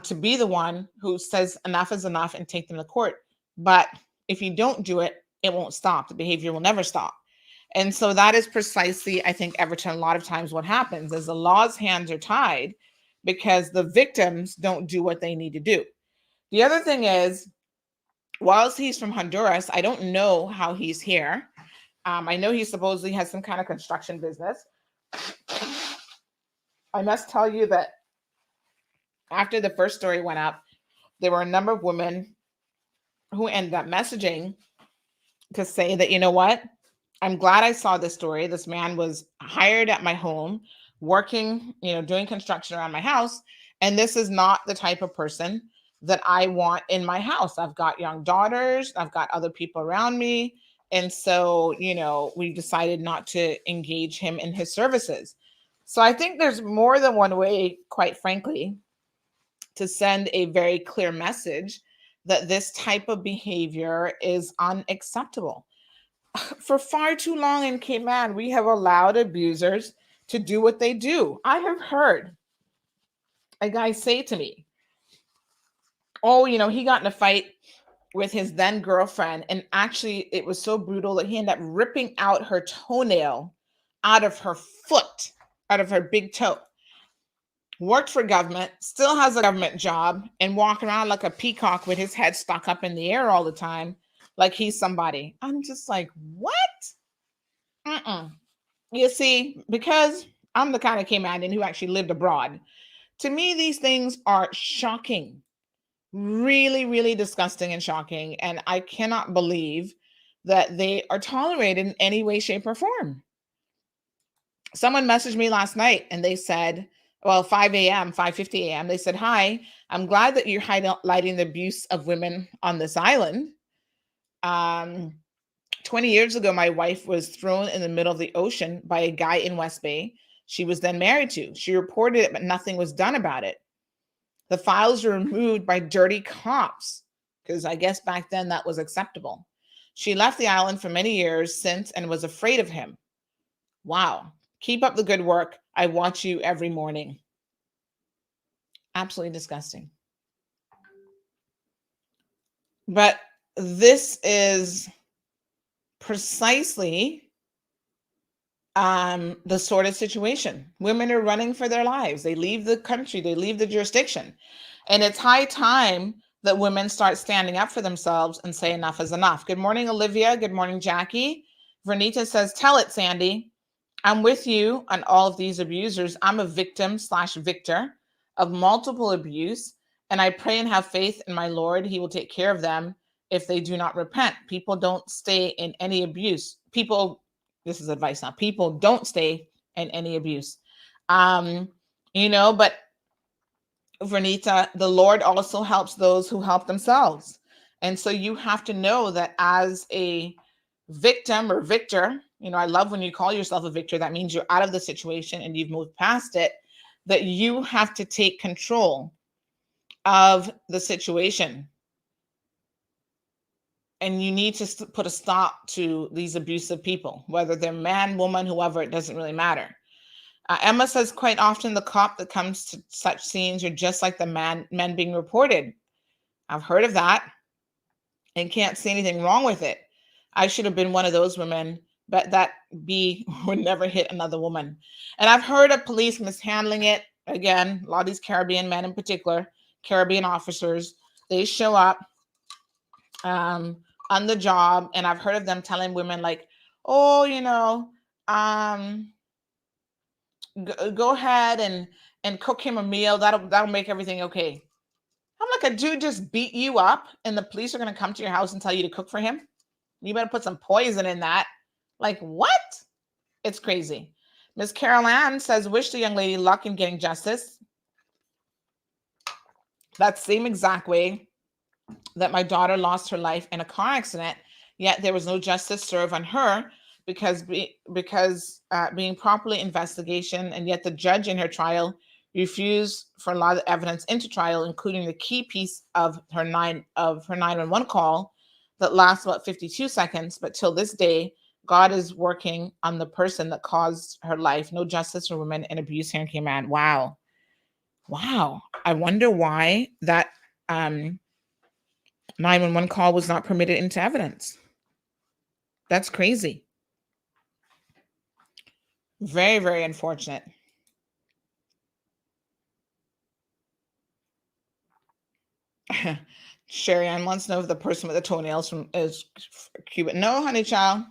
to be the one who says enough is enough and take them to court. But if you don't do it, it won't stop. The behavior will never stop. And so that is precisely, I think, Everton, a lot of times what happens is the law's hands are tied because the victims don't do what they need to do. The other thing is, whilst he's from Honduras, I don't know how he's here. I know he supposedly has some kind of construction business. I must tell you that after the first story went up, there were a number of women who ended up messaging to say that, you know what? I'm glad I saw this story. This man was hired at my home, working, doing construction around my house. And this is not the type of person that I want in my house. I've got young daughters. I've got other people around me. And so, we decided not to engage him in his services. So I think there's more than one way, quite frankly, to send a very clear message that this type of behavior is unacceptable. For far too long in Cayman, we have allowed abusers to do what they do. I have heard a guy say to me, oh, he got in a fight with his then girlfriend. And actually, it was so brutal that he ended up ripping out her toenail out of her foot, out of her big toe. Worked for government, still has a government job, and walking around like a peacock with his head stuck up in the air all the time, like he's somebody. I'm just like, what? You see, because I'm the kind of Caymanian who actually lived abroad. To me, these things are shocking. Really, really disgusting and shocking. And I cannot believe that they are tolerated in any way, shape, or form. Someone messaged me last night and they said, well, 5 a.m., 5:50 a.m. They said, "Hi, I'm glad that you're highlighting the abuse of women on this island. 20 years ago, my wife was thrown in the middle of the ocean by a guy in West Bay she was then married to. She reported it, but nothing was done about it. The files were removed by dirty cops, because I guess back then that was acceptable. She left the island for many years since and was afraid of him. Wow. Keep up the good work. I watch you every morning." Absolutely disgusting. But this is precisely the sort of situation. Women are running for their lives. They leave the country, they leave the jurisdiction. And it's high time that women start standing up for themselves and say enough is enough. Good morning, Olivia. Good morning, Jackie. Vernita says, "Tell it, Sandy. I'm with you on all of these abusers. I'm a victim/victor of multiple abuse, and I pray and have faith in my Lord. He will take care of them if they do not repent. People don't stay in any abuse. This is advice now. People don't stay in any abuse." But Vernita, the Lord also helps those who help themselves. And so you have to know that as a victim or victor, I love when you call yourself a victor, that means you're out of the situation and you've moved past it, that you have to take control of the situation. And you need to put a stop to these abusive people, whether they're man, woman, whoever, it doesn't really matter. Emma says, "Quite often the cop that comes to such scenes are just like the men being reported." I've heard of that and can't see anything wrong with it. I should have been one of those women, but that bee would never hit another woman. And I've heard of police mishandling it. Again, a lot of these Caribbean men in particular, Caribbean officers, they show up on the job, and I've heard of them telling women like, "Oh, go ahead and cook him a meal. That'll make everything okay." I'm like, a dude just beat you up and the police are going to come to your house and tell you to cook for him? You better put some poison in that. Like, what? It's crazy. Miss Carol Ann says, "Wish the young lady luck in getting justice." That same exact way that my daughter lost her life in a car accident, yet there was no justice served on her because being properly investigation, and yet the judge in her trial refused for a lot of evidence into trial, including the key piece of her 911 call that lasts about 52 seconds. But till this day, God is working on the person that caused her life. No justice for women in abuse here in Cayman. Wow. I wonder why that 911 call was not permitted into evidence. That's crazy. Very, very unfortunate. Sherry Ann wants to know if the person with the toenails is Cuban. No, honey child.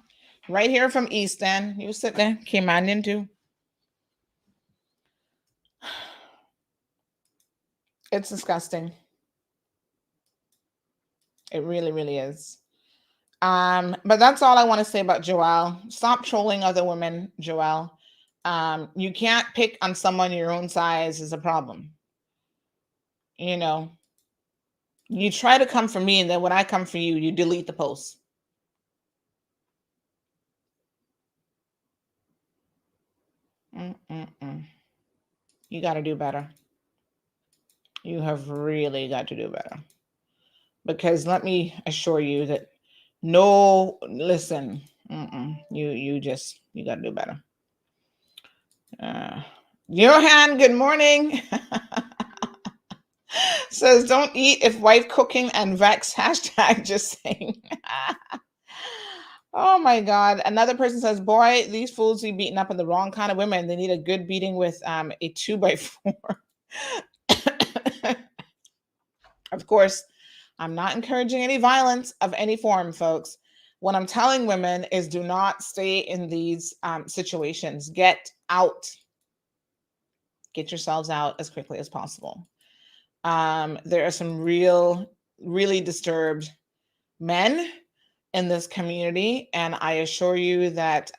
Right here from East End. You sit there. Caymanian too. It's disgusting. It really, really is. But that's all I want to say about Joelle. Stop trolling other women, Joelle. You can't pick on someone your own size is a problem. You try to come for me, and then when I come for you, you delete the post. You got to do better. You have really got to do better. Because let me assure you that you got to do better. Johan, good morning. Says, "Don't eat if wife cooking and vex." Hashtag just saying. Oh my God. Another person says, "Boy, these fools be beating up on the wrong kind of women. They need a good beating with a 2x4. Of course, I'm not encouraging any violence of any form, folks. What I'm telling women is do not stay in these situations. Get out. Get yourselves out as quickly as possible. There are some really disturbed men in this community, and I assure you that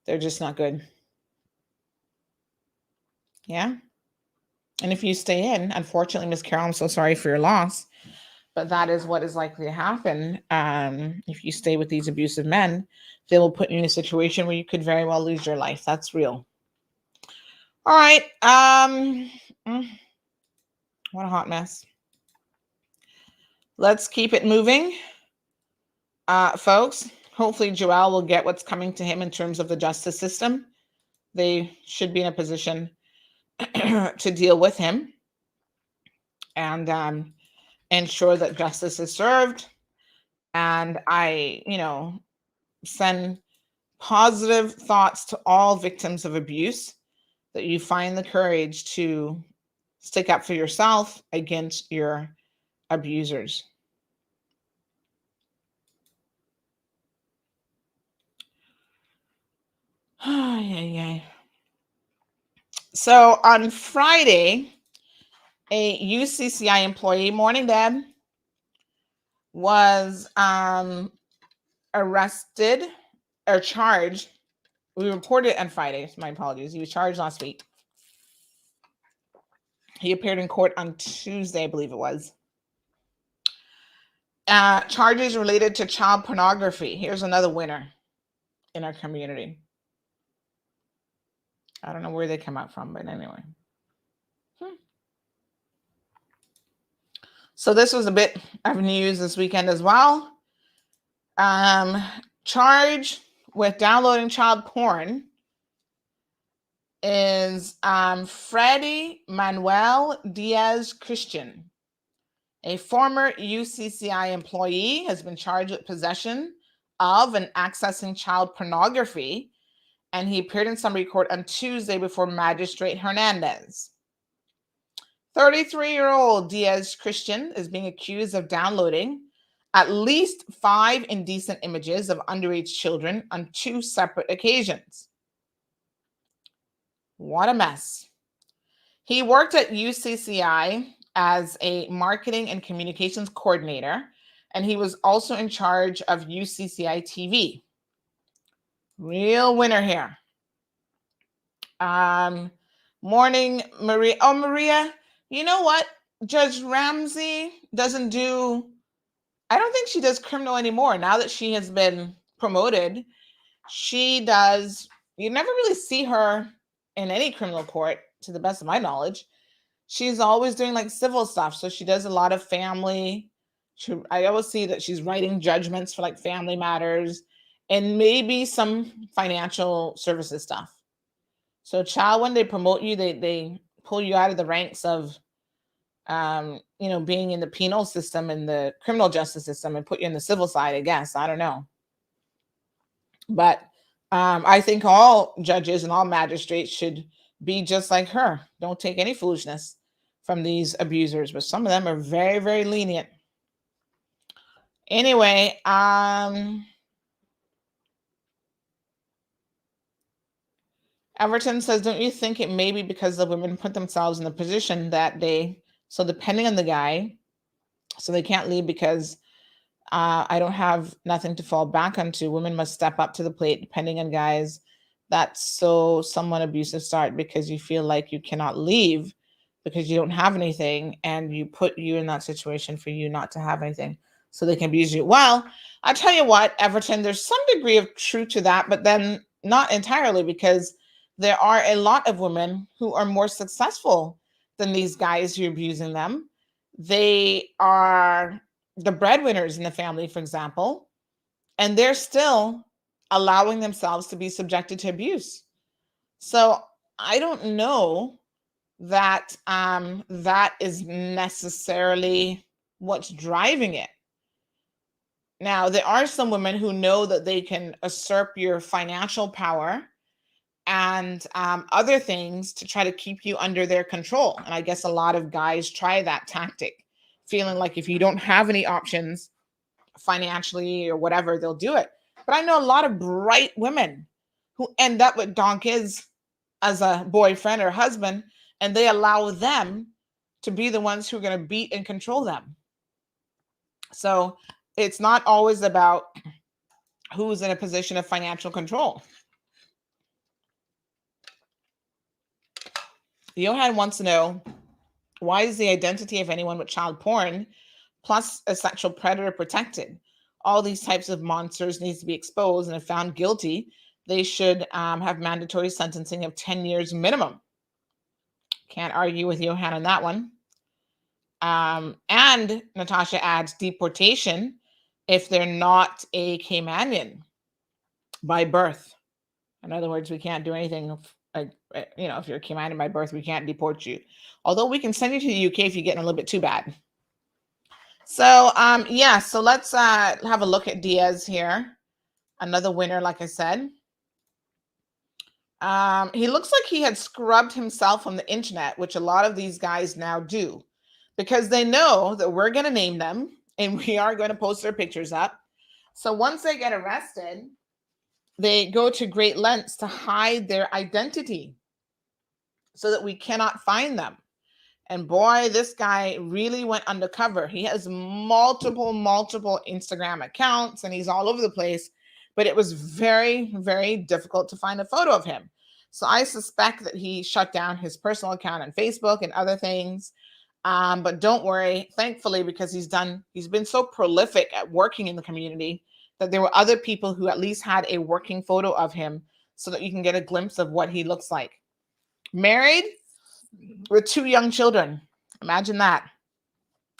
They're just not good. Yeah. And if you stay in, unfortunately, Miss Carol, I'm so sorry for your loss, but that is what is likely to happen. If you stay with these abusive men, they will put you in a situation where you could very well lose your life. That's real. All right. What a hot mess. Let's keep it moving. Folks, hopefully Joel will get what's coming to him in terms of the justice system. They should be in a position to deal with him and ensure that justice is served. And I, send positive thoughts to all victims of abuse, that you find the courage to stick up for yourself against your abusers. So on Friday, a UCCI employee, morning, Deb, was arrested or charged. We reported on Friday. My apologies. He was charged last week. He appeared in court on Tuesday, I believe it was. Charges related to child pornography. Here's another winner in our community. I don't know where they come out from, but anyway. So this was a bit of news this weekend as well. Charged with downloading child porn is Freddie Manuel Diaz Christian, a former UCCI employee, has been charged with possession of and accessing child pornography, and he appeared in summary court on Tuesday before Magistrate Hernandez. 33-year-old Diaz Christian is being accused of downloading at least 5 indecent images of underage children on 2 separate occasions. What a mess. He worked at UCCI as a marketing and communications coordinator, and he was also in charge of UCCI TV. Real winner here. Morning, Maria. Oh, Maria, you know what? Judge Ramsey doesn't do, I don't think she does criminal anymore. Now that she has been promoted, she does, you never really see her in any criminal court, to the best of my knowledge. She's always doing like civil stuff. So she does a lot of family. I always see that she's writing judgments for like family matters and maybe some financial services stuff. So child, when they promote you, they pull you out of the ranks of, being in the penal system and the criminal justice system and put you in the civil side, I guess. I don't know. But I think all judges and all magistrates should be just like her. Don't take any foolishness from these abusers, but some of them are very, very lenient. Anyway, Everton says, don't you think it may be because the women put themselves in the position that so depending on the guy, so they can't leave because I don't have nothing to fall back onto. Women must step up to the plate depending on guys. That's so somewhat abusive start because you feel like you cannot leave because you don't have anything, and you put you in that situation for you not to have anything so they can abuse you. Well, I tell you what, Everton, there's some degree of truth to that, but then not entirely, because there are a lot of women who are more successful than these guys who are abusing them. They are the breadwinners in the family, for example, and they're still allowing themselves to be subjected to abuse. So I don't know that that is necessarily what's driving it. Now, there are some women who know that they can usurp your financial power and other things to try to keep you under their control. And I guess a lot of guys try that tactic, feeling like if you don't have any options financially or whatever, they'll do it. But I know a lot of bright women who end up with donkeys as a boyfriend or husband, and they allow them to be the ones who are going to beat and control them. So it's not always about who's in a position of financial control. Johan wants to know, why is the identity of anyone with child porn plus a sexual predator protected? All these types of monsters needs to be exposed, and if found guilty, they should have mandatory sentencing of 10 years minimum. Can't argue with Johan on that one. And Natasha adds deportation if they're not a Caymanian by birth. In other words, we can't do anything. If you're a Caymanian by birth, we can't deport you. Although we can send you to the UK if you're getting a little bit too bad. So, so let's have a look at Diaz here. Another winner, like I said. He looks like he had scrubbed himself from the internet, which a lot of these guys now do, because they know that we're going to name them and we are going to post their pictures up. So once they get arrested, they go to great lengths to hide their identity so that we cannot find them. And boy, this guy really went undercover. He has multiple Instagram accounts and he's all over the place, but it was very, very difficult to find a photo of him. So I suspect that he shut down his personal account on Facebook and other things. But don't worry, thankfully, because he's been so prolific at working in the community that there were other people who at least had a working photo of him so that you can get a glimpse of what he looks like. Married with 2 young children. Imagine that.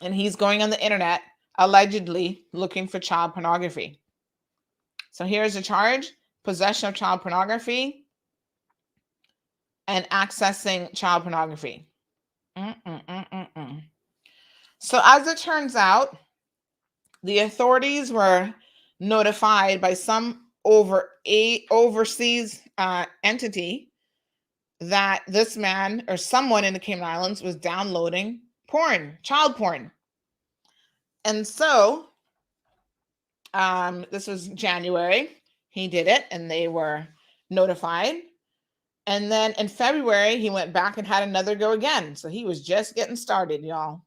And he's going on the internet, allegedly looking for child pornography. So here's a charge: possession of child pornography and accessing child pornography. So as it turns out, the authorities were notified by some overseas entity that this man or someone in the Cayman Islands was downloading porn, child porn. And so this was January. He did it and they were notified. And then in February, he went back and had another go again. So he was just getting started, y'all.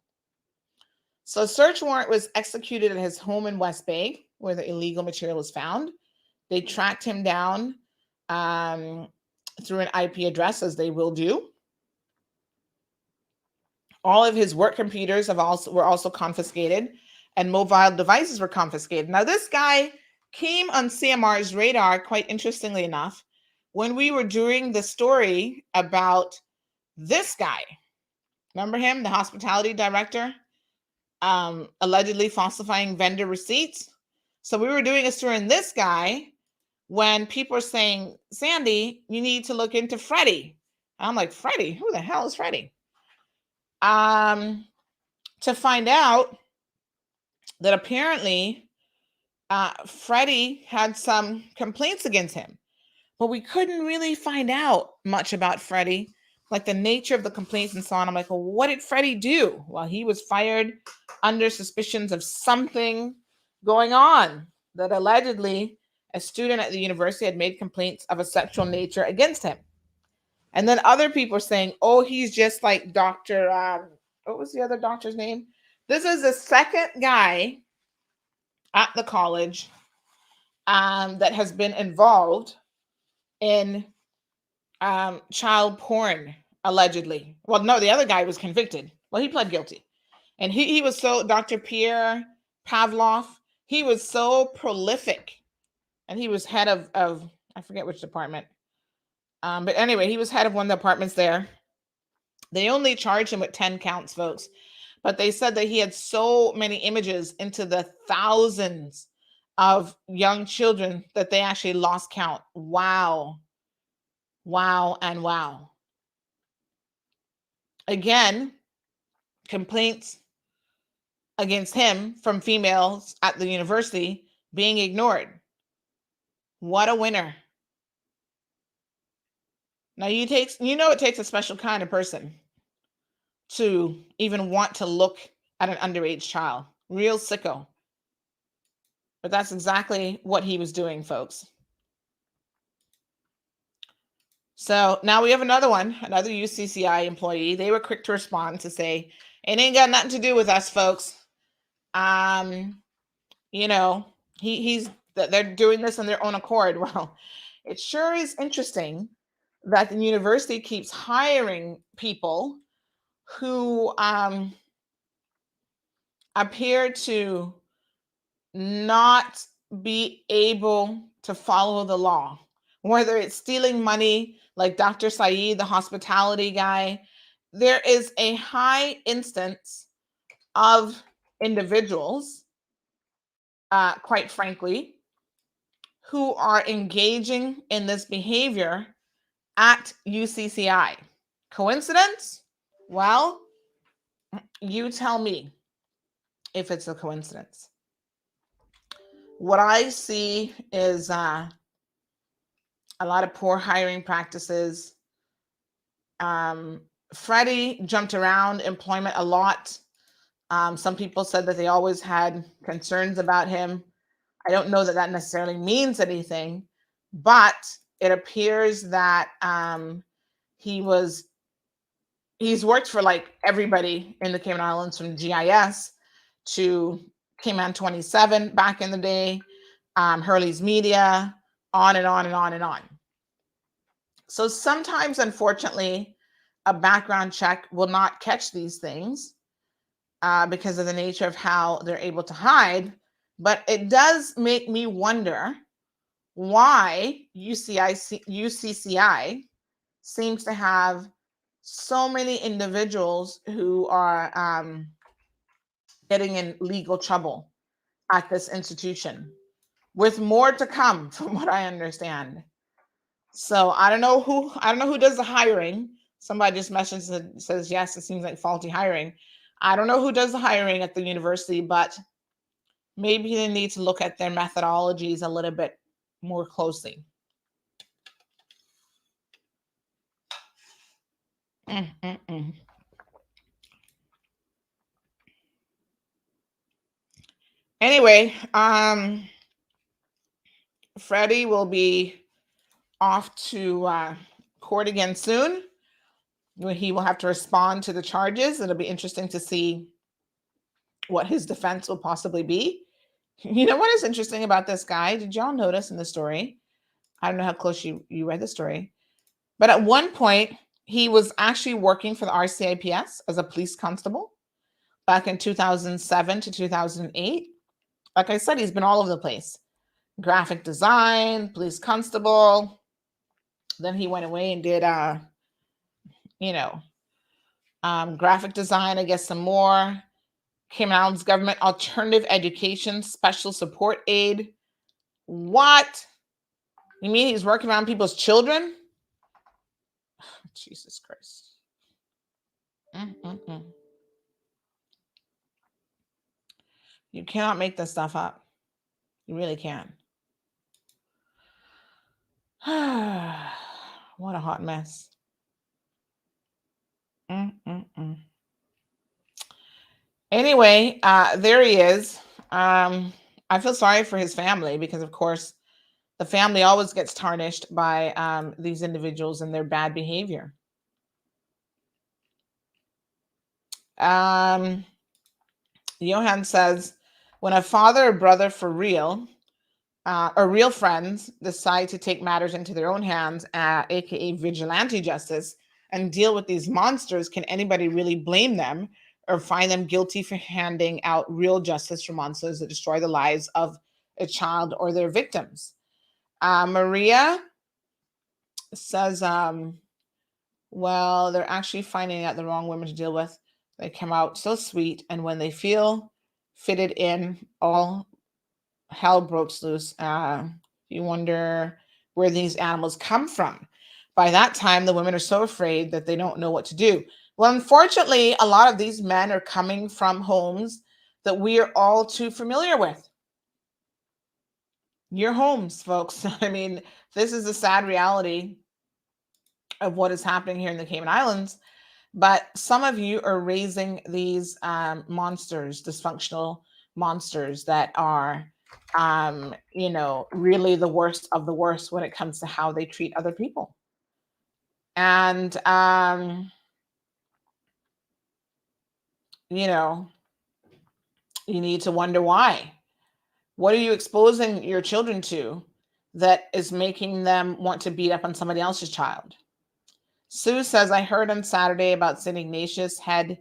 So a search warrant was executed at his home in West Bay, where the illegal material was found. They tracked him down through an IP address, as they will do. All of his work computers were also confiscated, and mobile devices were confiscated. Now, this guy came on CMR's radar, quite interestingly enough, when we were doing the story about this guy. Remember him, the hospitality director, allegedly falsifying vendor receipts? So we were doing a story on this guy when people are saying, Sandy, you need to look into Freddie. I'm like, Freddie? Who the hell is Freddie? To find out that apparently Freddie had some complaints against him. But we couldn't really find out much about Freddie, like the nature of the complaints and so on. I'm like, well, what did Freddie do? Well, he was fired under suspicions of something going on, that allegedly a student at the university had made complaints of a sexual nature against him. And then other people are saying, oh, he's just like Dr. What was the other doctor's name? This is the second guy at the college that has been involved in child porn, allegedly. Well, no, the other guy was convicted. Well, he pled guilty. And he was so, Dr. Pierre Pavlov, he was so prolific. And he was head of I forget which department. But anyway, he was head of one of the departments there. They only charged him with 10 counts, folks. But they said that he had so many images into the thousands of young children that they actually lost count. Wow. Wow and wow. Again, complaints against him from females at the university being ignored. What a winner. Now it takes a special kind of person to even want to look at an underage child. Real sicko. But that's exactly what he was doing, folks. So now we have another UCCI employee. They were quick to respond to say, it ain't got nothing to do with us, folks. They're doing this on their own accord. Well, it sure is interesting that the university keeps hiring people who appear to not be able to follow the law, whether it's stealing money like Dr. Saeed, the hospitality guy. There is a high instance of individuals, quite frankly, who are engaging in this behavior at UCCI. Coincidence? Well, you tell me if it's a coincidence. What I see is a lot of poor hiring practices. Freddie jumped around employment a lot. Some people said that they always had concerns about him. I don't know that that necessarily means anything, but it appears that he's worked for like everybody in the Cayman Islands, from GIS to Cayman 27 back in the day, Hurley's Media, on and on and on and on. So sometimes, unfortunately, a background check will not catch these things because of the nature of how they're able to hide. But it does make me wonder why UCCI seems to have so many individuals who are getting in legal trouble at this institution, with more to come, from what I understand. So I don't know who does the hiring. Somebody just messaged and says, yes, it seems like faulty hiring. I don't know who does the hiring at the university, but maybe they need to look at their methodologies a little bit more closely. Anyway, Freddie will be off to court again soon, where he will have to respond to the charges. It'll be interesting to see what his defense will possibly be. You know what is interesting about this guy? Did y'all notice in the story? I don't know how close you read the story, but at one point he was actually working for the RCIPS as a police constable back in 2007 to 2008. Like I said, he's been all over the place. Graphic design, police constable. Then he went away and did, graphic design, I guess some more. Cayman Islands Government Alternative Education Special Support Aide. What? You mean he's working around people's children? Jesus Christ. You cannot make this stuff up. You really can. What a hot mess. Anyway, there he is. I feel sorry for his family because, of course, the family always gets tarnished by these individuals and their bad behavior. Johan says, when a father or brother for real, or real friends, decide to take matters into their own hands, aka vigilante justice, and deal with these monsters, can anybody really blame them or find them guilty for handing out real justice for monsters that destroy the lives of a child or their victims? Maria says, well, they're actually finding out the wrong women to deal with. They come out so sweet, and when they feel fitted in, all hell breaks loose. You wonder where these animals come from. By that time, the women are so afraid that they don't know what to do. Well, unfortunately, a lot of these men are coming from homes that we are all too familiar with. Your homes, folks. I mean, this is a sad reality of what is happening here in the Cayman Islands. But some of you are raising these monsters, dysfunctional monsters that are, really the worst of the worst when it comes to how they treat other people. And, you need to wonder why. What are you exposing your children to that is making them want to beat up on somebody else's child? Sue says, I heard on Saturday about St. Ignatius head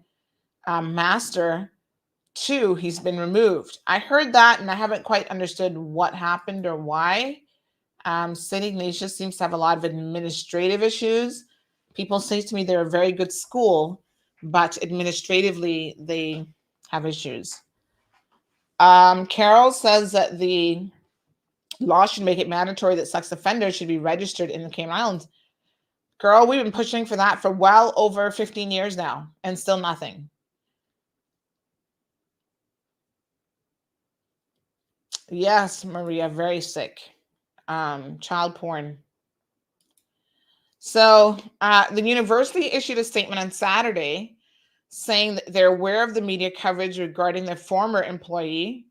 master too. He's been removed. I heard that, and I haven't quite understood what happened or why. St. Ignatius seems to have a lot of administrative issues. People say to me they're a very good school, but administratively they have issues. Carol says that the law should make it mandatory that sex offenders should be registered in the Cayman Islands. Girl, we've been pushing for that for well over 15 years now, and still nothing. Yes, Maria, very sick. Child porn. So the university issued a statement on Saturday saying that they're aware of the media coverage regarding their former employee.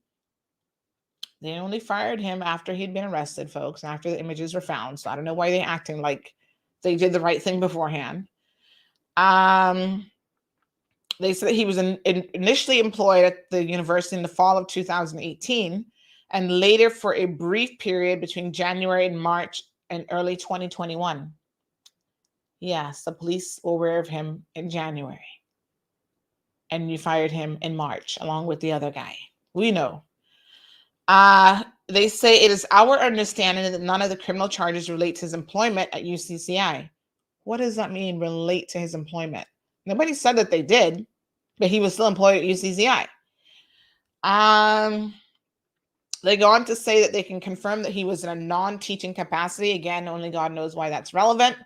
They only fired him after he'd been arrested, folks, after the images were found. So I don't know why they're acting like they did the right thing beforehand. They said he was initially employed at the university in the fall of 2018, and later for a brief period between January and March and early 2021. Yes, the police were aware of him in January. And you fired him in March, along with the other guy. We know. They say it is our understanding that none of the criminal charges relate to his employment at UCCI. What does that mean, relate to his employment? Nobody said that they did, but he was still employed at UCCI. They go on to say that they can confirm that he was in a non-teaching capacity. Again, only God knows why that's relevant.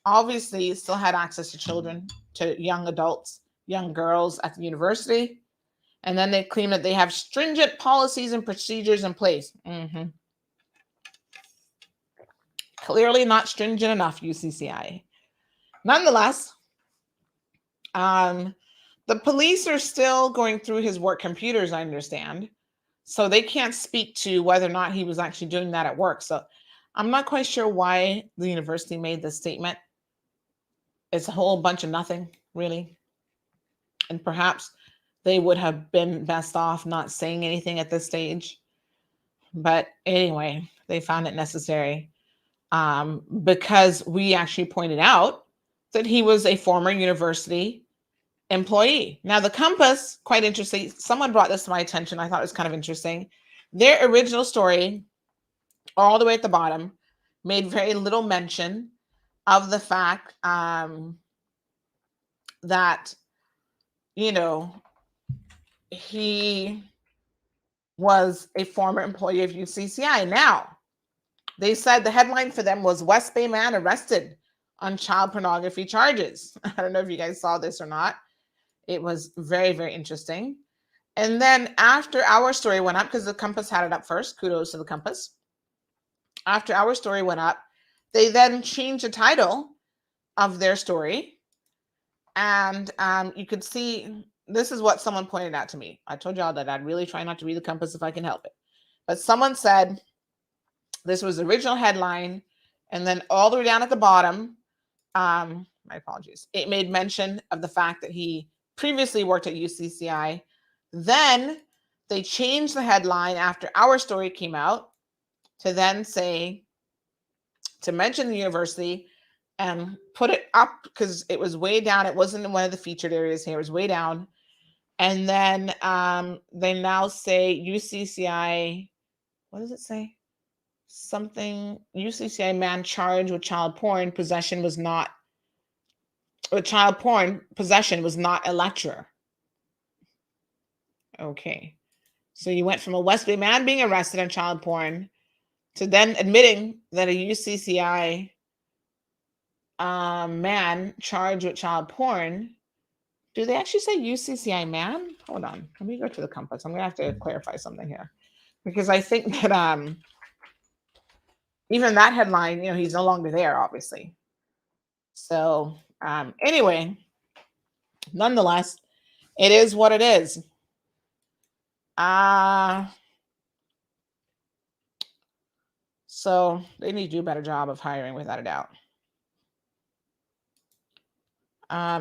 Obviously, he still had access to children, to young adults, young girls at the university. And then they claim that they have stringent policies and procedures in place. Clearly not stringent enough, UCCI. Nonetheless, the police are still going through his work computers, I understand. So they can't speak to whether or not he was actually doing that at work. So I'm not quite sure why the university made this statement. It's a whole bunch of nothing, really. And perhaps they would have been best off not saying anything at this stage. But anyway, they found it necessary because we actually pointed out that he was a former university employee. Now, the Compass, quite interesting. Someone brought this to my attention. I thought it was kind of interesting. Their original story, all the way at the bottom, made very little mention of the fact that, you know, he was a former employee of UCCI. Now, they said the headline for them was West Bay man arrested on child pornography charges. I don't know if you guys saw this or not. It was very, very interesting. And then after our story went up, because the Compass had it up first, kudos to the Compass. After our story went up, they then changed the title of their story. And you could see, this is what someone pointed out to me. I told y'all that I'd really try not to read the Compass if I can help it. But someone said this was the original headline. And then all the way down at the bottom, my apologies, it made mention of the fact that he previously worked at UCCI. Then they changed the headline after our story came out to then say, to mention the university and put it up because it was way down. It wasn't in one of the featured areas here. It was way down. And then they now say UCCI, what does it say? Something, UCCI man charged with child porn possession was not, or child porn possession was not a lecturer. Okay. So you went from a West Bay man being arrested on child porn to then admitting that a UCCI man charged with child porn. Do they actually say UCCI man? Hold on. Let me go to the Compass. I'm going to have to clarify something here. Because I think that even that headline, you know, he's no longer there, obviously. So anyway, nonetheless, it is what it is. So they need to do a better job of hiring, without a doubt.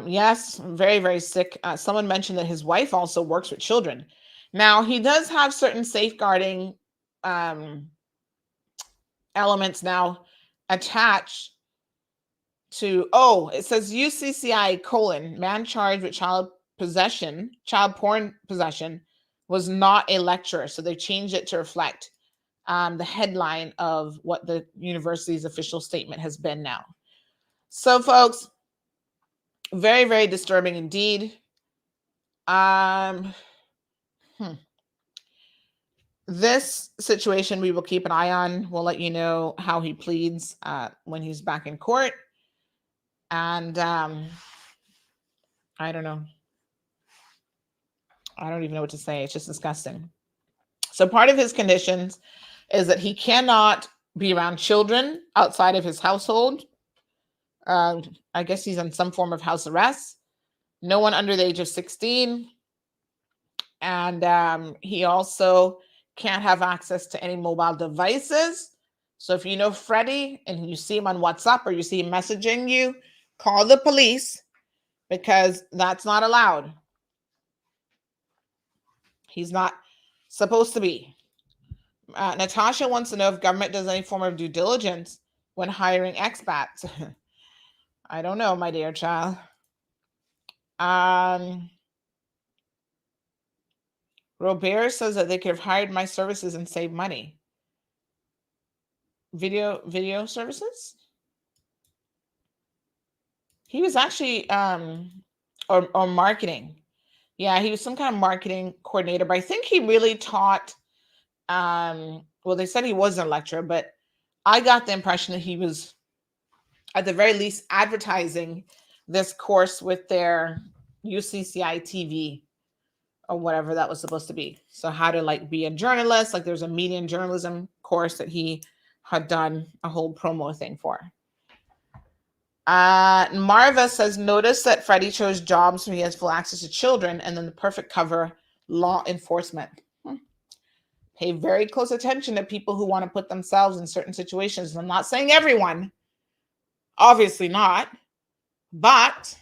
Yes, very, very sick. Someone mentioned that his wife also works with children. Now, he does have certain safeguarding elements now attached it says UCCI : man charged with child porn possession was not a lecturer. So they changed it to reflect the headline of what the university's official statement has been now. So folks, very, very disturbing indeed. This situation we will keep an eye on. We'll let you know how he pleads when he's back in court. And I don't know. I don't even know what to say. It's just disgusting. So part of his conditions is that he cannot be around children outside of his household. I guess he's on some form of house arrest. No one under the age of 16. And he also can't have access to any mobile devices. So if you know Freddie and you see him on WhatsApp or you see him messaging you, call the police, because that's not allowed. He's not supposed to be. Natasha wants to know if government does any form of due diligence when hiring expats. I don't know, my dear child. Robert says that they could have hired my services and saved money. Video services? He was actually or marketing. Yeah, he was some kind of marketing coordinator, but I think he really taught well, they said he wasn't a lecturer, but I got the impression that he was at the very least advertising this course with their UCCI TV or whatever that was supposed to be. So how to like be a journalist, like there's a media and journalism course that he had done a whole promo thing for. Marva says, notice that Freddie chose jobs where he has full access to children, and then the perfect cover, law enforcement. Pay very close attention to people who want to put themselves in certain situations. I'm not saying everyone, obviously not, but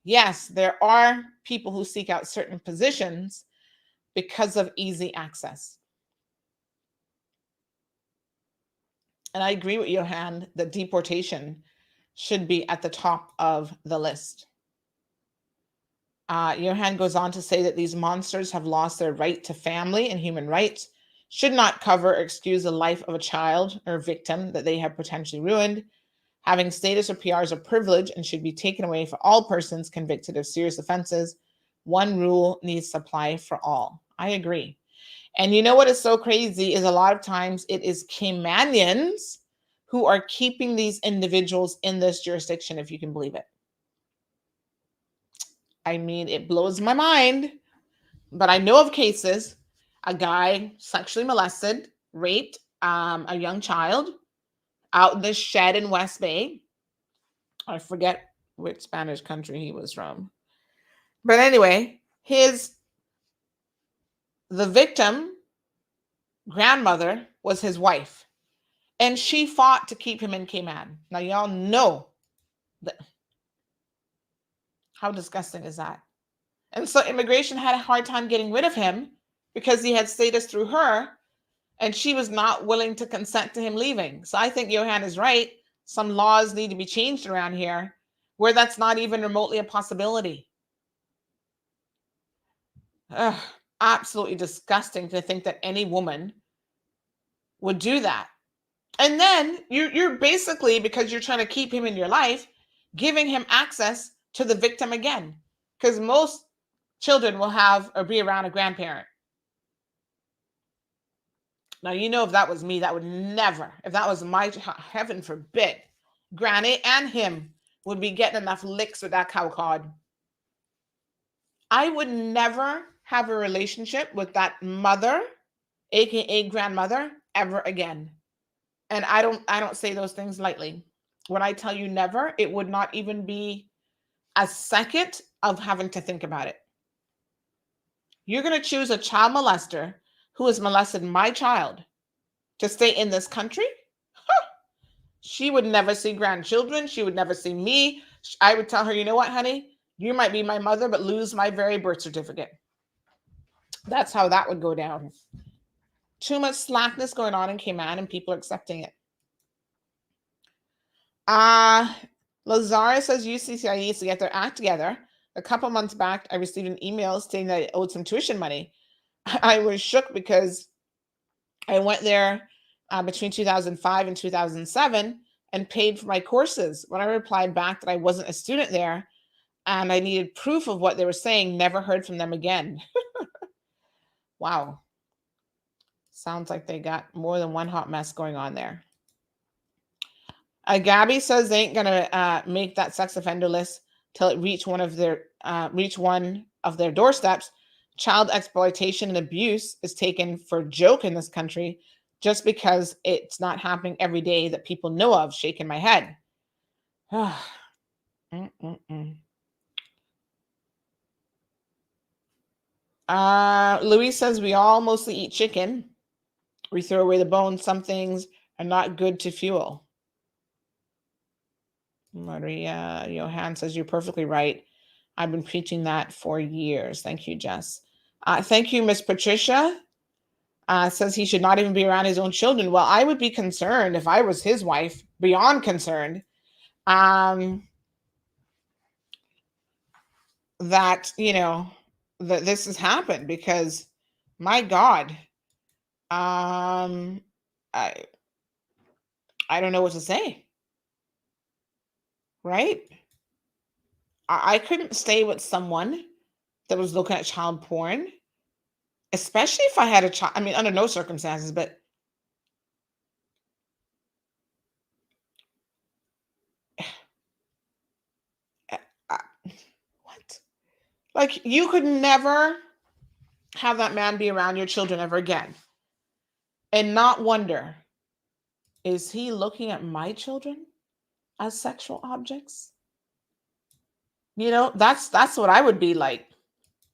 yes, there are people who seek out certain positions because of easy access. And I agree with Johan that deportation should be at the top of the list. Johan goes on to say that these monsters have lost their right to family and human rights, should not cover or excuse the life of a child or victim that they have potentially ruined. Having status or PR is a privilege and should be taken away for all persons convicted of serious offenses. One rule needs to apply for all. I agree. And you know what is so crazy is a lot of times it is Caymanians who are keeping these individuals in this jurisdiction, if you can believe it. I mean, it blows my mind, but I know of cases, a guy sexually molested, raped a young child out in this shed in West Bay. I forget which Spanish country he was from. But anyway, the victim grandmother was his wife, and she fought to keep him in Cayman. Now, y'all know that. How disgusting is that? And so immigration had a hard time getting rid of him because he had status through her, and she was not willing to consent to him leaving. So I think Johan is right. Some laws need to be changed around here where that's not even remotely a possibility. Absolutely disgusting to think that any woman would do that. And then you're basically, because you're trying to keep him in your life, giving him access to the victim again. Because most children will have or be around a grandparent. Now, you know, if that was me, that would never, if that was my, heaven forbid, Granny and him would be getting enough licks with that cow cod. I would never have a relationship with that mother, aka grandmother, ever again. And I don't say those things lightly. When I tell you never, it would not even be a second of having to think about it. You're going to choose a child molester who has molested my child to stay in this country? Huh. She would never see grandchildren. She would never see me. I would tell her, you know what, honey? You might be my mother, but lose my very birth certificate. That's how that would go down. Too much slackness going on in Cayman, and people are accepting it. Lazara says UCCI needs to get their act together. A couple months back, I received an email stating that I owed some tuition money. I was shook because I went there between 2005 and 2007 and paid for my courses. When I replied back that I wasn't a student there and I needed proof of what they were saying, never heard from them again. Wow. Sounds like they got more than one hot mess going on there. Gabby says they ain't gonna make that sex offender list till it reach one of their doorsteps. Child exploitation and abuse is taken for a joke in this country just because it's not happening every day that people know of. Shaking my head. Louise says we all mostly eat chicken. We throw away the bones. Some things are not good to fuel. Maria Johan says you're perfectly right. I've been preaching that for years. Thank you, Jess. Thank you, Miss Patricia. Says he should not even be around his own children. Well, I would be concerned if I was his wife, beyond concerned, that, that this has happened because, my God, I don't know what to say. Right? I couldn't stay with someone that was looking at child porn, especially if I had a child. I mean, under no circumstances, but what? Like, you could never have that man be around your children ever again and not wonder, is he looking at my children as sexual objects? That's what I would be like.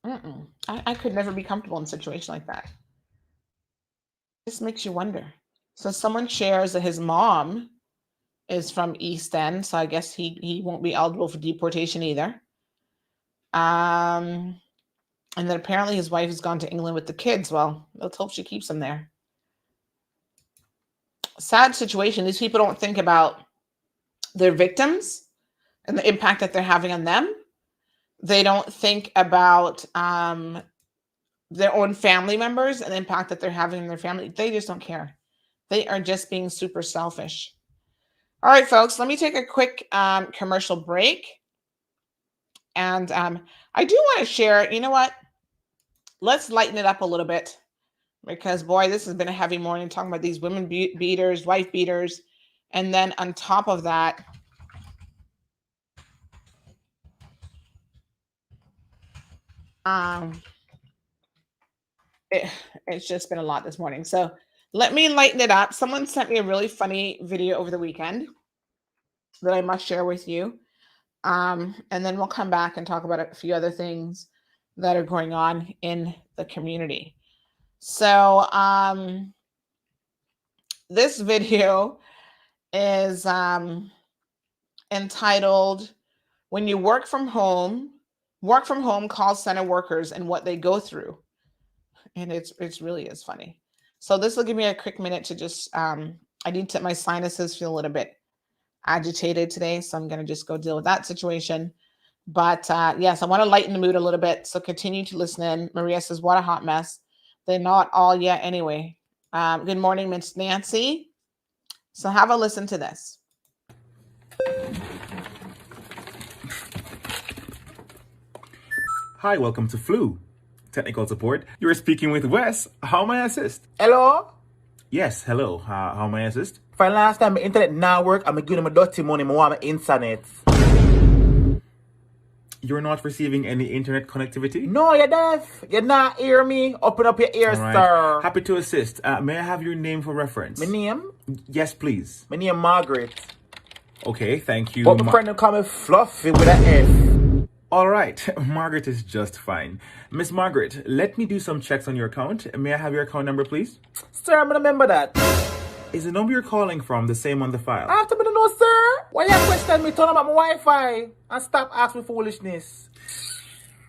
I could never be comfortable in a situation like that. It just makes you wonder. So someone shares that his mom is from East End, so I guess he won't be eligible for deportation either. And then apparently his wife has gone to England with the kids. Well, let's hope she keeps them there. Sad situation. These people don't think about their victims and the impact that they're having on them. They don't think about their own family members and the impact that they're having on their family. They just don't care. They are just being super selfish. All right, folks, let me take a quick commercial break. And I do want to share, you know what? Let's lighten it up a little bit because, boy, this has been a heavy morning talking about these women beaters, wife beaters. And then on top of that, it's just been a lot this morning. So let me lighten it up. Someone sent me a really funny video over the weekend that I must share with you. And then we'll come back and talk about a few other things that are going on in the community. So this video is entitled, When You Work from Home Call Center Workers and What They Go Through. And it's really is funny. So this will give me a quick minute to just, I need to, my sinuses feel a little bit agitated today. So I'm going to just go deal with that situation. But yes, I want to lighten the mood a little bit. So continue to listen in. Maria says, what a hot mess. They're not all yet anyway. Good morning, Miss Nancy. So have a listen to this. Hi, welcome to Flu. Technical support. You're speaking with Wes. How may I assist? Hello? Yes, hello. How may I assist? For last time, my internet now work. I'm giving them a dirty money. I want my internet. You're not receiving any internet connectivity? No, you're deaf. You not hear me. Open up your ears, right, sir. Happy to assist. May I have your name for reference? My name? Yes, please. My name Margaret. Okay, thank you. But my friend will call me Fluffy with an F. All right, Margaret is just fine. Miss Margaret, let me do some checks on your account. May I have your account number, please? Sir, I'm gonna remember that. Is the number you're calling from the same on the file? I have to know, sir. Why you question me? Turn on my Wi-Fi and stop asking foolishness.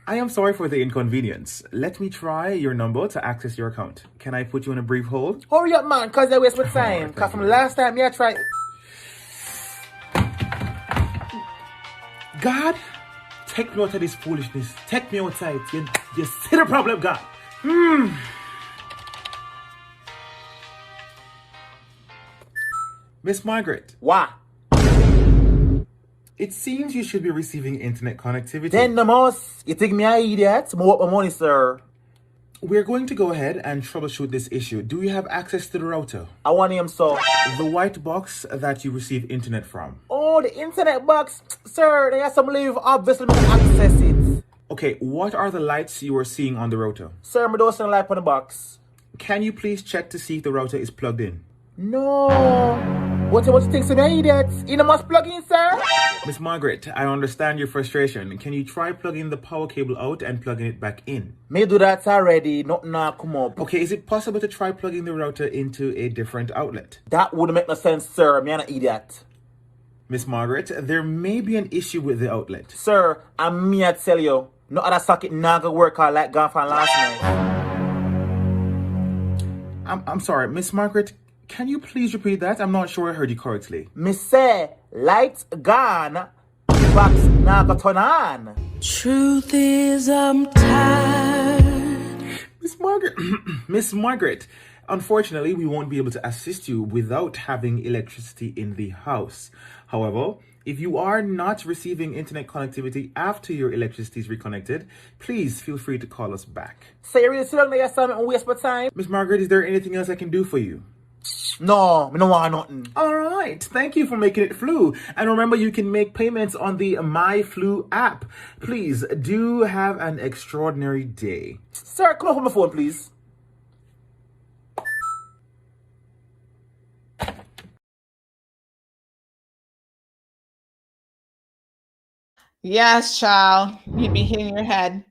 I am sorry for the inconvenience. Let me try your number to access your account. Can I put you on a brief hold? Hurry up, man, because I waste my time. Because from last time, I tried... God, take me out of this foolishness. Take me outside. You see the problem, God. Miss Margaret. What? It seems you should be receiving internet connectivity. Then the most, you think me an idiot? I want my money, sir. We're going to go ahead and troubleshoot this issue. Do you have access to the router? I want him, so. The white box that you receive internet from. Oh, the internet box. Sir, they have some leave. Obviously, I can access it. Okay, what are the lights you are seeing on the router? Sir, I don't see a light on the box. Can you please check to see if the router is plugged in? No. What you think to me, idiot? You must plug in, sir? Miss Margaret, I understand your frustration. Can you try plugging the power cable out and plugging it back in? Me do that already. Nothing now come up. Okay, is it possible to try plugging the router into a different outlet? That wouldn't make no sense, sir. Me an idiot. Miss Margaret, there may be an issue with the outlet. Sir, I'm me I tell you. No other socket not gonna work out like gone from last night. I'm sorry, Miss Margaret, can you please repeat that? I'm not sure I heard you correctly. Me say, lights gone, box not gonna turn on. Truth is, I'm tired. Miss Margaret, Miss Margaret, unfortunately, we won't be able to assist you without having electricity in the house. However, if you are not receiving internet connectivity after your electricity is reconnected, please feel free to call us back. So you really still don't something and waste my time? Miss Margaret, is there anything else I can do for you? No, me no want nothing. All right, thank you for making it Flu. And remember, you can make payments on the My Flu app. Please do have an extraordinary day. Sir, come on my phone, please. Yes, child. You'd be hitting your head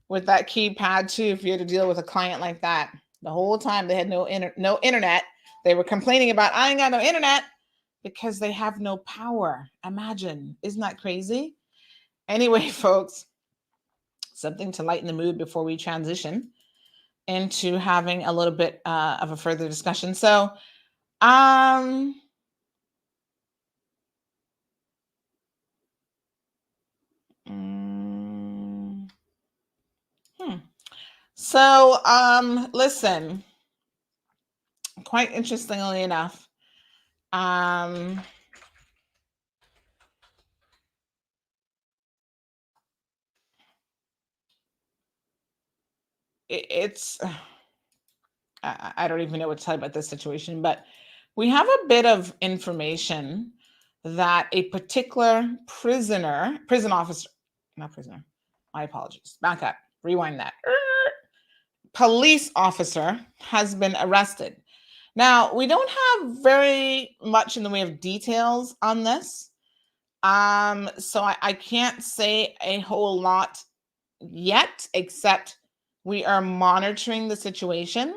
with that keypad too if you had to deal with a client like that. The whole time they had no internet. They were complaining about, I ain't got no internet, because they have no power. Imagine. Isn't that crazy? Anyway, folks, something to lighten the mood before we transition into having a little bit of a further discussion. So, listen, quite interestingly enough, it's I don't even know what to tell you about this situation, but we have a bit of information that a particular prison officer, not prisoner, my apologies, back up, rewind that. Police officer has been arrested. Now, we don't have very much in the way of details on this. So I can't say a whole lot yet, except we are monitoring the situation.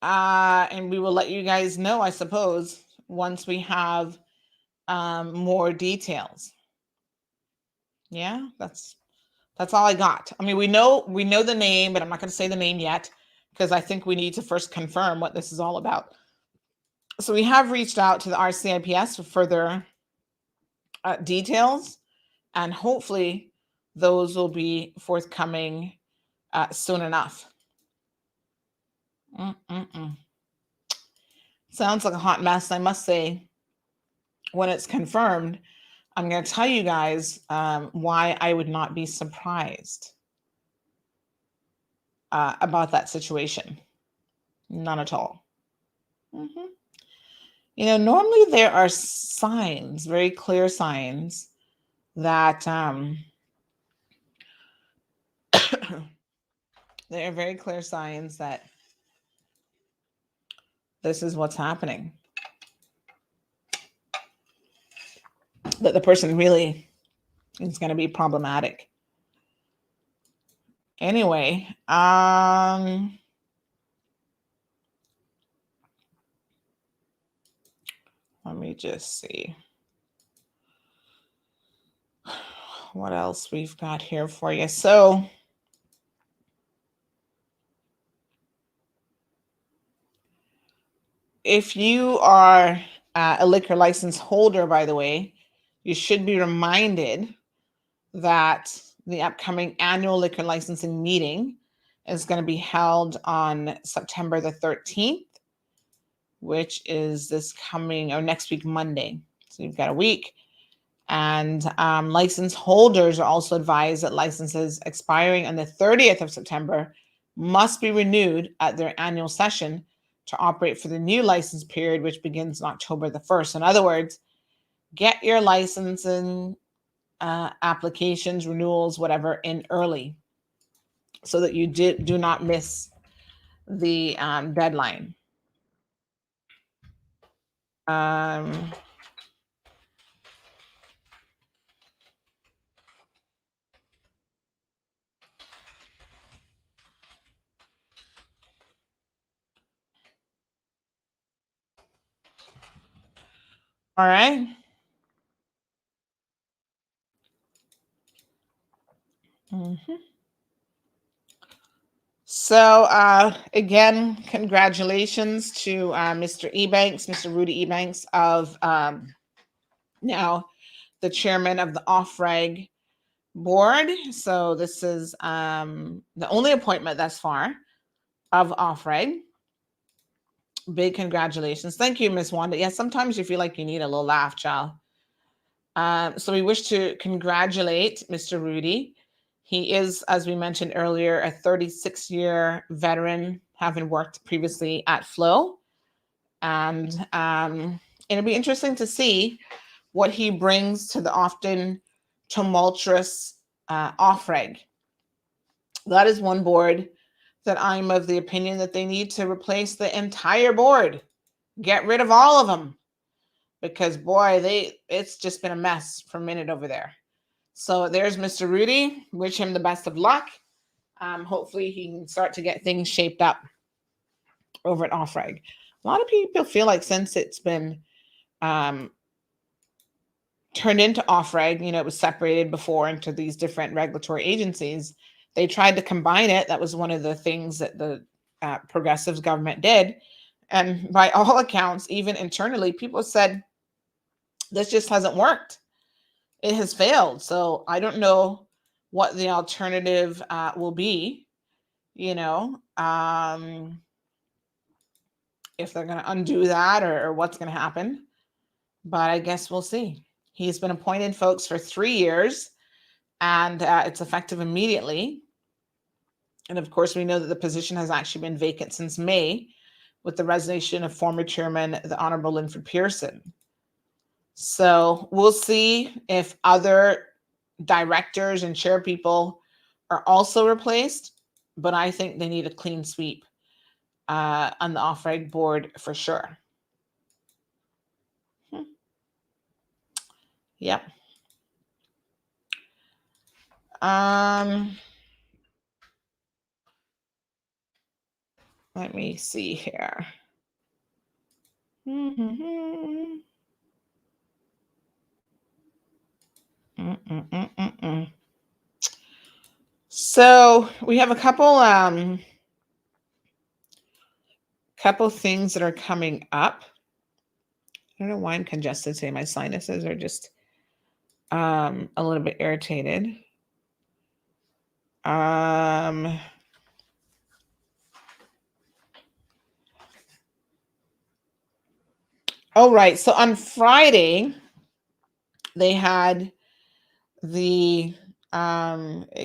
And we will let you guys know, I suppose, once we have more details. Yeah, that's all I got. I mean, we know the name, but I'm not going to say the name yet because I think we need to first confirm what this is all about. So we have reached out to the RCIPS for further details, and hopefully those will be forthcoming soon enough. Sounds like a hot mess, I must say. When it's confirmed, I'm going to tell you guys why I would not be surprised about that situation. None at all. You know, normally there are signs, very clear signs that there are very clear signs that this is what's happening. That the person really is going to be problematic. Anyway, let me just see what else we've got here for you. So, if you are a liquor license holder, by the way, you should be reminded that the upcoming annual liquor licensing meeting is going to be held on September the 13th, which is next week, Monday. So you've got a week. And license holders are also advised that licenses expiring on the 30th of September must be renewed at their annual session to operate for the new license period, which begins on October the 1st. In other words, get your licensing applications, renewals, whatever, in early so that you do not miss the deadline. All right. So again, congratulations to Mr. Ebanks, Mr. Rudy Ebanks of now the chairman of the OFREG board. So this is the only appointment thus far of OFREG. Big congratulations. Thank you, Ms. Wanda. Yeah, sometimes you feel like you need a little laugh, child. So we wish to congratulate Mr. Rudy. He is, as we mentioned earlier, a 36-year veteran, having worked previously at Flow. And it'll be interesting to see what he brings to the often tumultuous OFREG. That is one board that I'm of the opinion that they need to replace the entire board. Get rid of all of them. Because boy, it's just been a mess for a minute over there. So there's Mr. Rudy. Wish him the best of luck. Hopefully he can start to get things shaped up over at OFREG. A lot of people feel like since it's been turned into OFREG, it was separated before into these different regulatory agencies. They tried to combine it. That was one of the things that the progressives government did. And by all accounts, even internally, people said, this just hasn't worked. It has failed. So I don't know what the alternative will be, if they're going to undo that or what's going to happen. But I guess we'll see. He's been appointed, folks, for 3 years, and it's effective immediately. And of course, we know that the position has actually been vacant since May with the resignation of former chairman, the Honorable Linford Pearson. So we'll see if other directors and chair people are also replaced, but I think they need a clean sweep on the OFREG board for sure. Yep. Let me see here. So we have a couple things that are coming up. I don't know why I'm congested today. My sinuses are just a little bit irritated. All right. So on Friday, they had it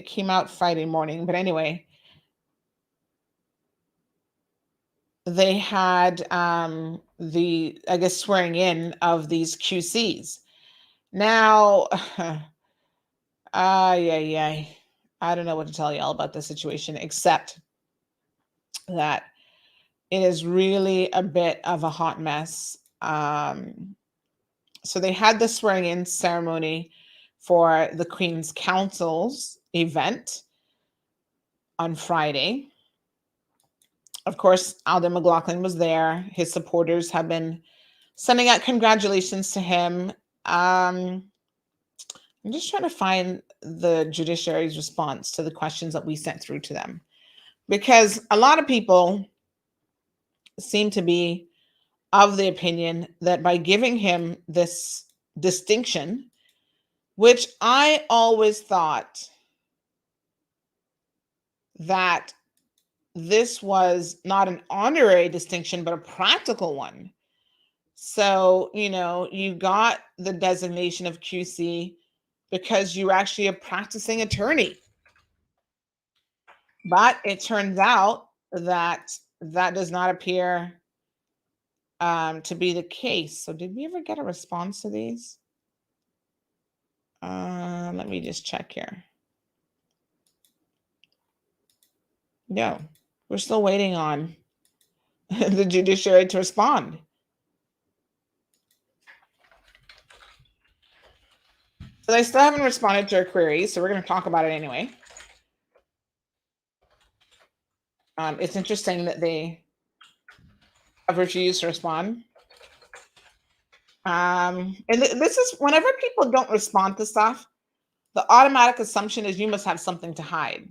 came out Friday morning, but anyway, they had swearing in of these QCs. Now, I don't know what to tell y'all about the situation, except that it is really a bit of a hot mess. So they had the swearing in ceremony for the Queen's Council's event on Friday. Of course, Alden McLaughlin was there. His supporters have been sending out congratulations to him. I'm just trying to find the judiciary's response to the questions that we sent through to them, because a lot of people seem to be of the opinion that by giving him this distinction which I always thought that this was not an honorary distinction, but a practical one. So, you got the designation of QC because you're actually a practicing attorney. But it turns out that does not appear to be the case. So did we ever get a response to these? Let me just check here. No, we're still waiting on the judiciary to respond. So they still haven't responded to our queries, so we're going to talk about it anyway. It's interesting that they have refused to respond. And this is whenever people don't respond to stuff, the automatic assumption is you must have something to hide.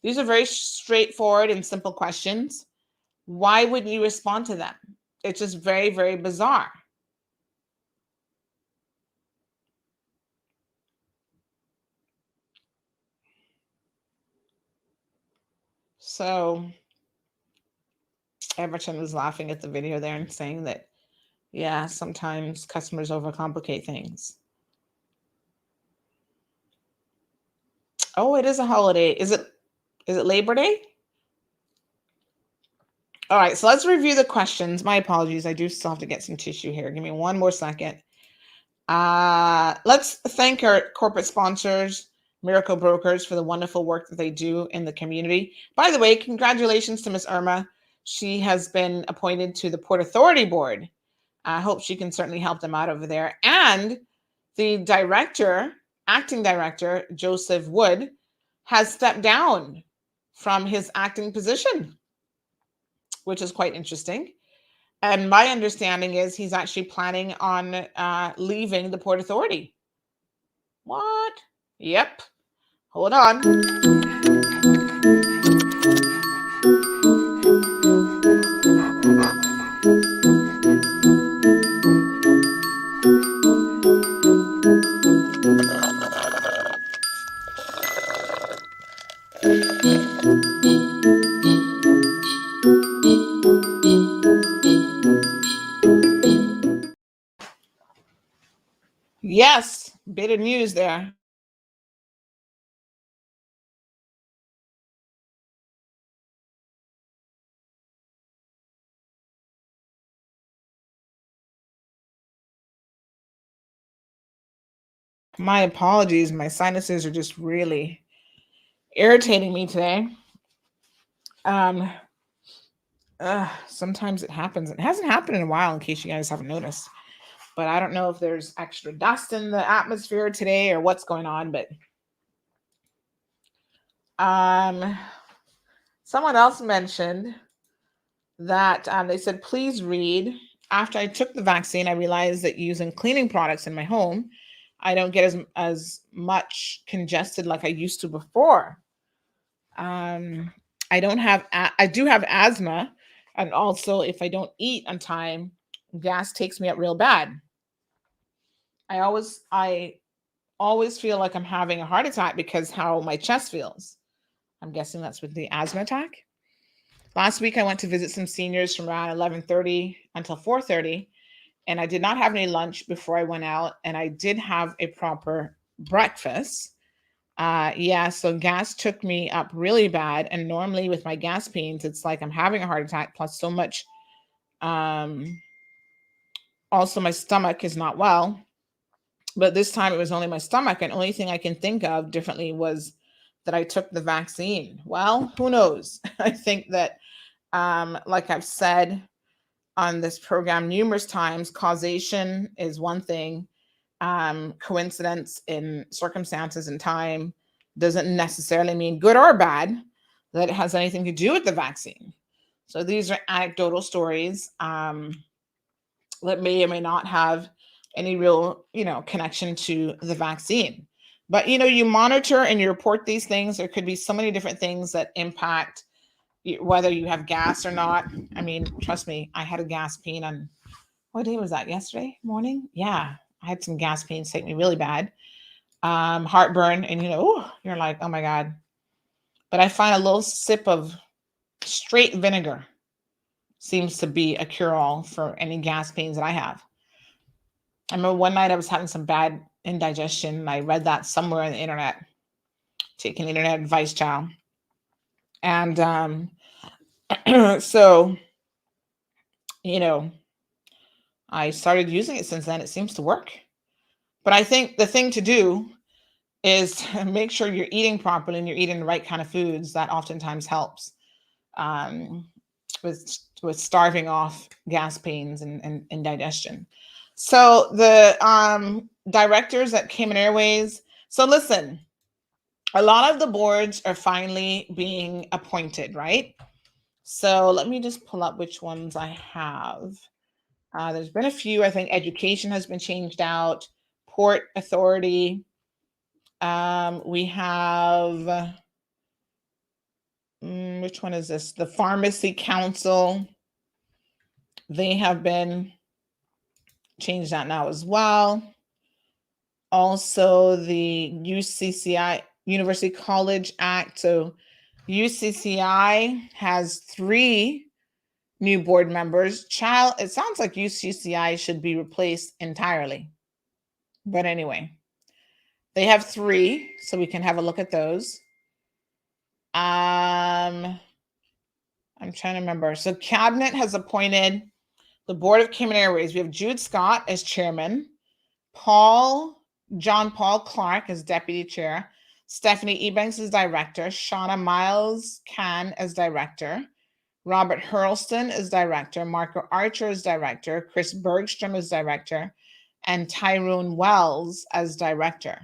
These are very straightforward and simple questions. Why would you respond to them? It's just very, very bizarre. So Everton was laughing at the video there and saying that, yeah, sometimes customers overcomplicate things. Oh, it is a holiday. Is it Labor Day? All right, so let's review the questions. My apologies. I do still have to get some tissue here. Give me one more second. Let's thank our corporate sponsors, Miracle Brokers, for the wonderful work that they do in the community. By the way, congratulations to Miss Irma. She has been appointed to the Port Authority Board. I hope she can certainly help them out over there. And the director, acting director, Joseph Wood, has stepped down from his acting position, which is quite interesting. And my understanding is he's actually planning on leaving the Port Authority. What? Yep. Hold on. Yes, bit of news there. My apologies. My sinuses are just really irritating me today. Sometimes it happens. It hasn't happened in a while, in case you guys haven't noticed. But I don't know if there's extra dust in the atmosphere today or what's going on. But someone else mentioned that they said, please read. After I took the vaccine, I realized that using cleaning products in my home, I don't get as much congested like I used to before. I do have asthma, and also if I don't eat on time, gas takes me up real bad. I always feel like I'm having a heart attack because how my chest feels. I'm guessing that's with the asthma attack. Last week, I went to visit some seniors from around 11:30 until 4:30, and I did not have any lunch before I went out, and I did have a proper breakfast. So gas took me up really bad, and normally with my gas pains, it's like I'm having a heart attack plus so much. Also, my stomach is not well, but this time it was only my stomach, and only thing I can think of differently was that I took the vaccine. Well, who knows? I think that, like I've said on this program numerous times, causation is one thing. Coincidence in circumstances and time doesn't necessarily mean good or bad, that it has anything to do with the vaccine. So these are anecdotal stories that may or may not have any real, connection to the vaccine. But, you monitor and you report these things. There could be so many different things that impact whether you have gas or not. I mean, trust me, I had a gas pain on, what day was that? Yesterday morning? Yeah, I had some gas pains take me really bad. heartburn, and you're like, oh my God. But I find a little sip of straight vinegar seems to be a cure-all for any gas pains that I have. I remember one night I was having some bad indigestion. I read that somewhere on the internet, taking internet advice, child. And so, I started using it since then. It seems to work. But I think the thing to do is to make sure you're eating properly and you're eating the right kind of foods. That oftentimes helps with starving off gas pains and indigestion. So the directors at Cayman Airways. So listen, a lot of the boards are finally being appointed, right? So let me just pull up which ones I have. There's been a few. I think education has been changed out. Port Authority. We have, which one is this? The Pharmacy Council. They have been changed out now as well. Also, the UCCI, University College Act. So UCCI has 3 new board members. It sounds like UCCI should be replaced entirely. But anyway, they have 3, so we can have a look at those. I'm trying to remember. So Cabinet has appointed the Board of Cayman Airways. We have Jude Scott as chairman, John Paul Clark as deputy chair, Stephanie Ebanks as director, Shauna Miles Can as director, Robert Hurlston as director, Marco Archer as director, Chris Bergstrom as director, and Tyrone Wells as director.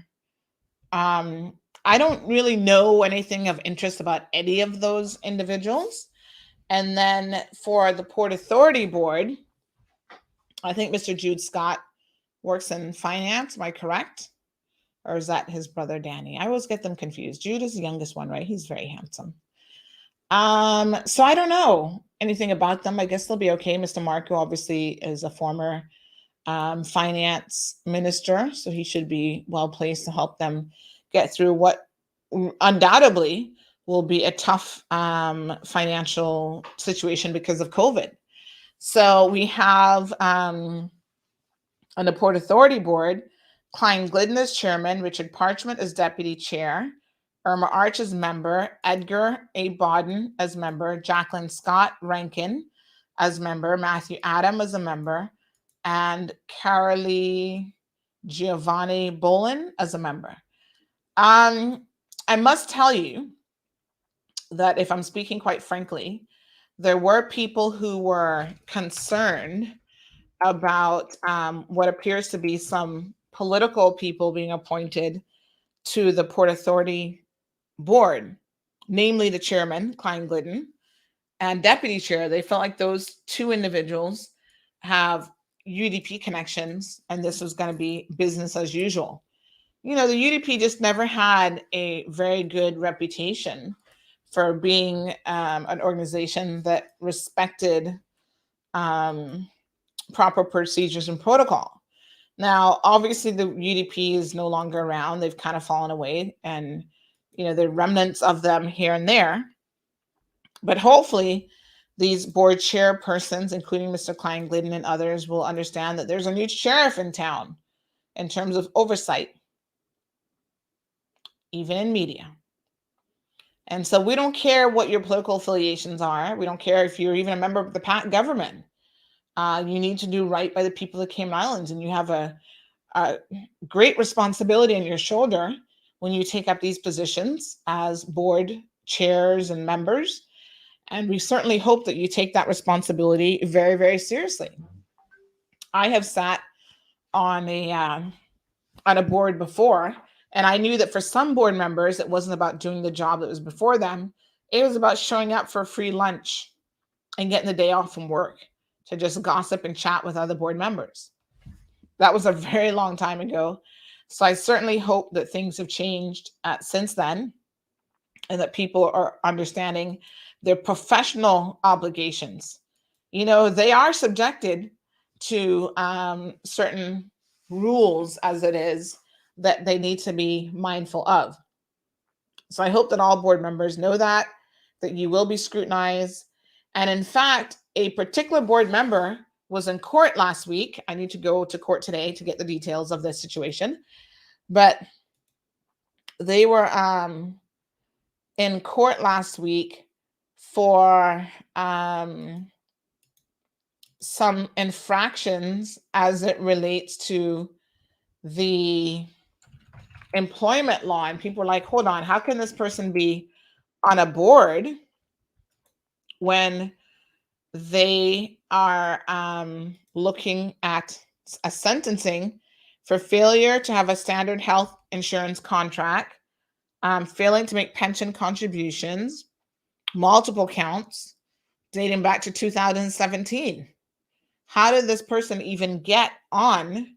I don't really know anything of interest about any of those individuals. And then for the Port Authority Board, I think Mr. Jude Scott works in finance. Am I correct? Or is that his brother, Danny? I always get them confused. Jude is the youngest one, right? He's very handsome. So I don't know anything about them. I guess they'll be okay. Mr. Marco obviously is a former finance minister, so he should be well placed to help them get through what undoubtedly will be a tough financial situation because of COVID. So we have on the Port Authority Board, Klein Glidden as chairman, Richard Parchment as deputy chair, Irma Arch as member, Edgar A. Bodden as member, Jacqueline Scott Rankin as member, Matthew Adam as a member, and Carolee Giovanni Bolin as a member. I must tell you that if I'm speaking quite frankly, there were people who were concerned about what appears to be some political people being appointed to the Port Authority Board, namely the chairman, Klein Glidden, and deputy chair. They felt like those 2 individuals have UDP connections, and this was going to be business as usual. The UDP just never had a very good reputation for being an organization that respected proper procedures and protocol. Now, obviously, the UDP is no longer around. They've kind of fallen away, and there are remnants of them here and there. But hopefully, these board chairpersons, including Mr. Klein Glidden and others, will understand that there's a new sheriff in town in terms of oversight, even in media. And so we don't care what your political affiliations are. We don't care if you're even a member of the government. You need to do right by the people of the Cayman Islands, and you have a great responsibility on your shoulder when you take up these positions as board chairs and members. And we certainly hope that you take that responsibility very, very seriously. I have sat on a board before, and I knew that for some board members, it wasn't about doing the job that was before them. It was about showing up for a free lunch and getting the day off from work to just gossip and chat with other board members. That was a very long time ago. So I certainly hope that things have changed since then, and that people are understanding their professional obligations. They are subjected to certain rules as it is that they need to be mindful of. So I hope that all board members know that you will be scrutinized. And in fact, a particular board member was in court last week. I need to go to court today to get the details of this situation. But they were in court last week for some infractions as it relates to the employment law. And people were like, hold on, how can this person be on a board when they are looking at a sentencing for failure to have a standard health insurance contract, failing to make pension contributions, multiple counts dating back to 2017. How did this person even get on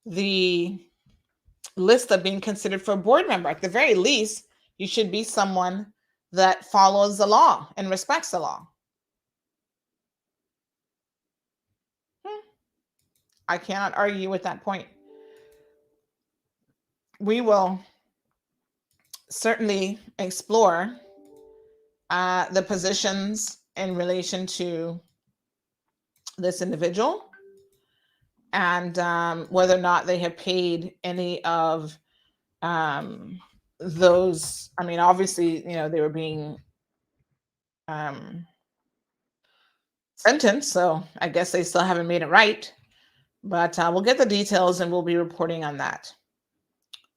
the list of being considered for a board member? At the very least, you should be someone that follows the law and respects the law. I cannot argue with that point. We will certainly explore the positions in relation to this individual and whether or not they have paid any of those. I mean, obviously, they were being sentenced, so I guess they still haven't made it right. But we'll get the details and we'll be reporting on that.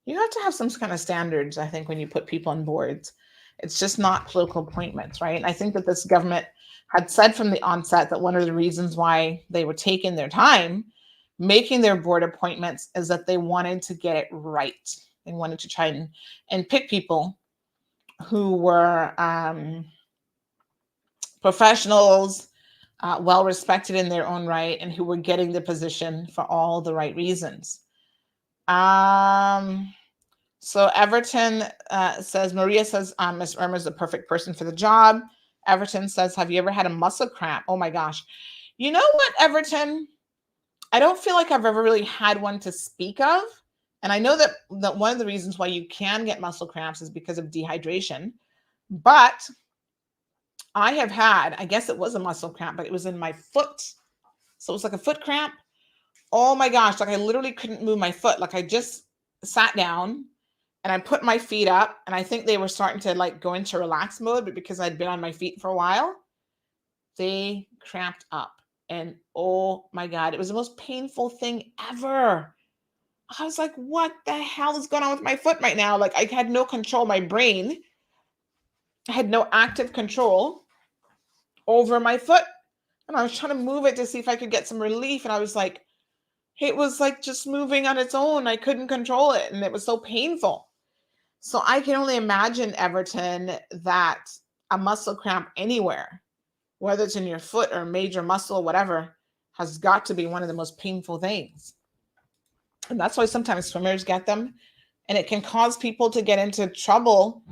You have to have some kind of standards, I think, when you put people on boards. It's just not political appointments, right? And I think that this government had said from the onset that one of the reasons why they were taking their time making their board appointments is that they wanted to get it right. They wanted to try and pick people who were professionals, well-respected in their own right, and who were getting the position for all the right reasons. So Everton says, Maria says, Ms. Irma is the perfect person for the job. Everton says, have you ever had a muscle cramp? Oh my gosh. You know what, Everton? I don't feel like I've ever really had one to speak of. And I know that one of the reasons why you can get muscle cramps is because of dehydration. But I have had, I guess it was a muscle cramp, but it was in my foot. So it was like a foot cramp. Oh my gosh, like I literally couldn't move my foot. Like I just sat down and I put my feet up and I think they were starting to like go into relax mode, but because I'd been on my feet for a while, they cramped up. And oh my God, it was the most painful thing ever. I was like, what the hell is going on with my foot right now? Like I had no control. My brain had no active control over my foot. And I was trying to move it to see if I could get some relief. And I was like, it was like just moving on its own. I couldn't control it. And it was so painful. So I can only imagine, Everton, that a muscle cramp anywhere, whether it's in your foot or major muscle, whatever, has got to be one of the most painful things. And that's why sometimes swimmers get them. And it can cause people to get into trouble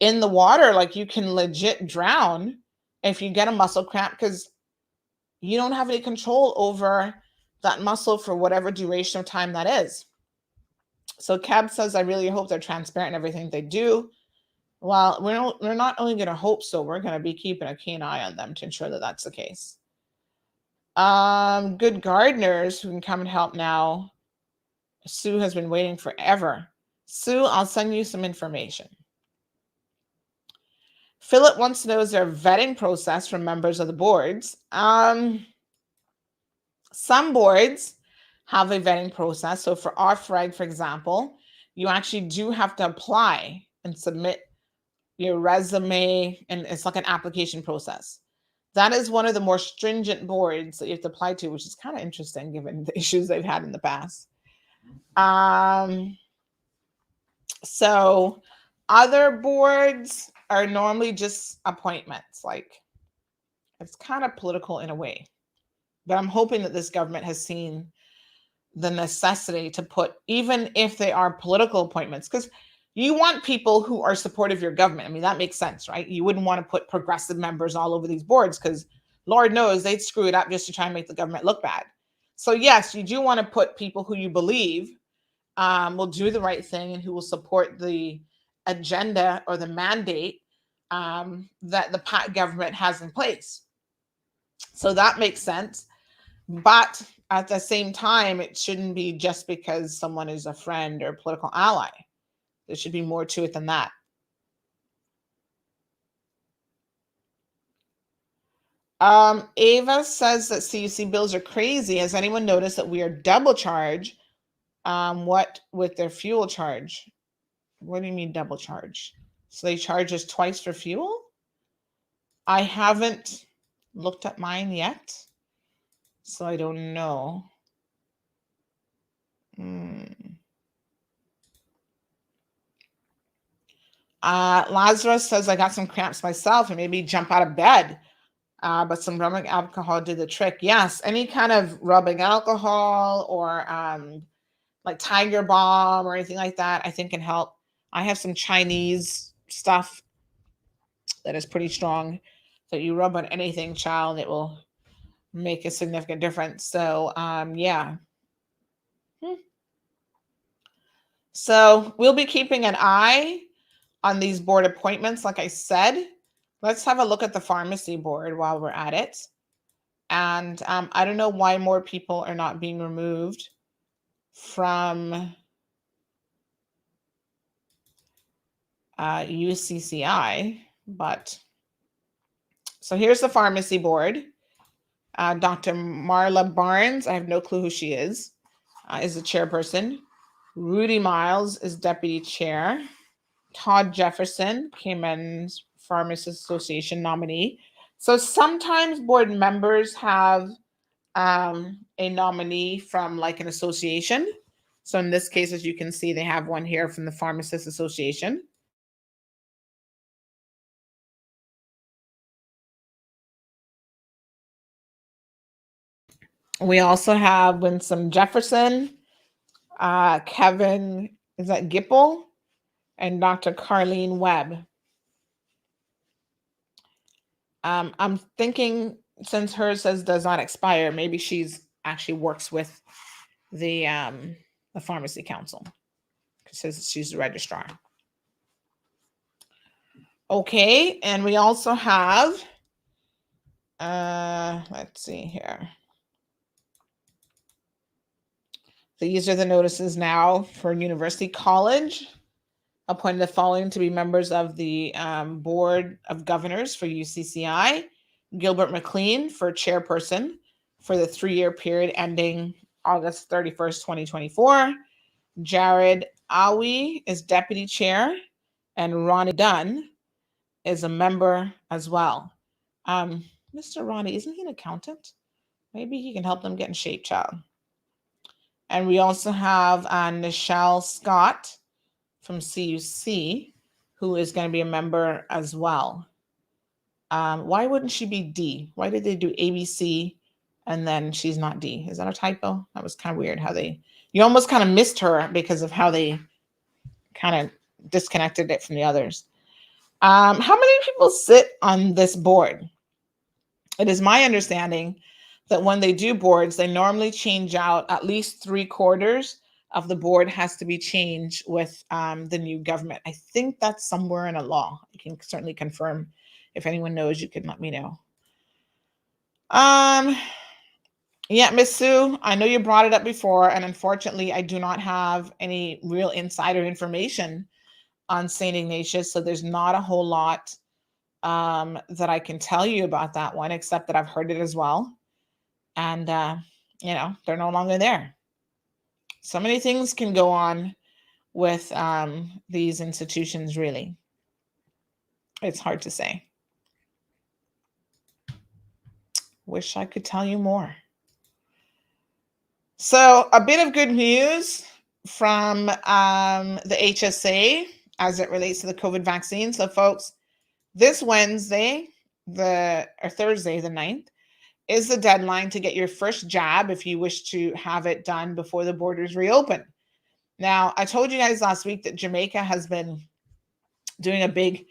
in the water. Like you can legit drown if you get a muscle cramp because you don't have any control over that muscle for whatever duration of time that is. So Cab says, I really hope they're transparent in everything they do. Well, we're not only going to hope so, we're going to be keeping a keen eye on them to ensure that that's the case. Good gardeners who can come and help now. Sue has been waiting forever. Sue, I'll send you some information. Philip wants to know, is there a vetting process for members of the boards? Some boards have a vetting process. So for OFREG, for example, you actually do have to apply and submit your resume, and it's like an application process. That is one of the more stringent boards that you have to apply to, which is kind of interesting given the issues they've had in the past. So other boards are normally just appointments. Like it's kind of political in a way, but I'm hoping that this government has seen the necessity to put, even if they are political appointments, because you want people who are supportive of your government. I mean, that makes sense, right? You wouldn't want to put progressive members all over these boards because Lord knows they'd screw it up just to try and make the government look bad. So yes, you do want to put people who you believe will do the right thing and who will support the agenda or the mandate that the PAC government has in place. So that makes sense. But at the same time, it shouldn't be just because someone is a friend or political ally. There should be more to it than that. Ava says that CUC bills are crazy. Has anyone noticed that we are double charged? What with their fuel charge? What do you mean double charge? So they charge us twice for fuel? I haven't looked at mine yet, so I don't know. Lazarus says, I got some cramps myself and maybe jump out of bed. But some rubbing alcohol did the trick. Yes, any kind of rubbing alcohol or like Tiger Balm or anything like that, I think can help. I have some Chinese stuff that is pretty strong that you rub on anything, child, it will make a significant difference. So, yeah. So we'll be keeping an eye on these board appointments. Like I said, let's have a look at the pharmacy board while we're at it. And I don't know why more people are not being removed from UCCI, but so here's the pharmacy board. Dr. Marla Barnes, I have no clue who she is the chairperson. Rudy Miles is deputy chair. Todd Jefferson, Cayman's Pharmacists Association nominee. So sometimes board members have a nominee from like an association. So in this case, as you can see, they have one here from the Pharmacists Association. We also have Winsome Jefferson, Kevin, is that Gipple, and Dr. Carlene Webb. I'm thinking since hers says does not expire, maybe she's actually works with the pharmacy council because she's the registrar. Okay, and we also have, let's see here. These are the notices now for University College. Appointed the following to be members of the Board of Governors for UCCI. Gilbert McLean for chairperson for the 3-year period ending August 31st, 2024. Jared Awi is deputy chair, and Ronnie Dunn is a member as well. Mr. Ronnie, isn't he an accountant? Maybe he can help them get in shape, child. And we also have Nichelle Scott from CUC, who is going to be a member as well. Why wouldn't she be D? Why did they do ABC and then she's not D? Is that a typo? That was kind of weird how you almost kind of missed her because of how they kind of disconnected it from the others. How many people sit on this board? It is my understanding that when they do boards, they normally change out at least 3/4 of the board has to be changed with the new government. I think that's somewhere in a law. You can certainly confirm. If anyone knows, you can let me know. Yeah, Miss Sue, I know you brought it up before, and unfortunately, I do not have any real insider information on St. Ignatius, so there's not a whole lot that I can tell you about that one, except that I've heard it as well. And, they're no longer there. So many things can go on with these institutions, really. It's hard to say. Wish I could tell you more. So a bit of good news from the HSA as it relates to the COVID vaccine. So folks, this Wednesday, Thursday, the 9th, is the deadline to get your first jab if you wish to have it done before the borders reopen. Now, I told you guys last week that Jamaica has been doing a big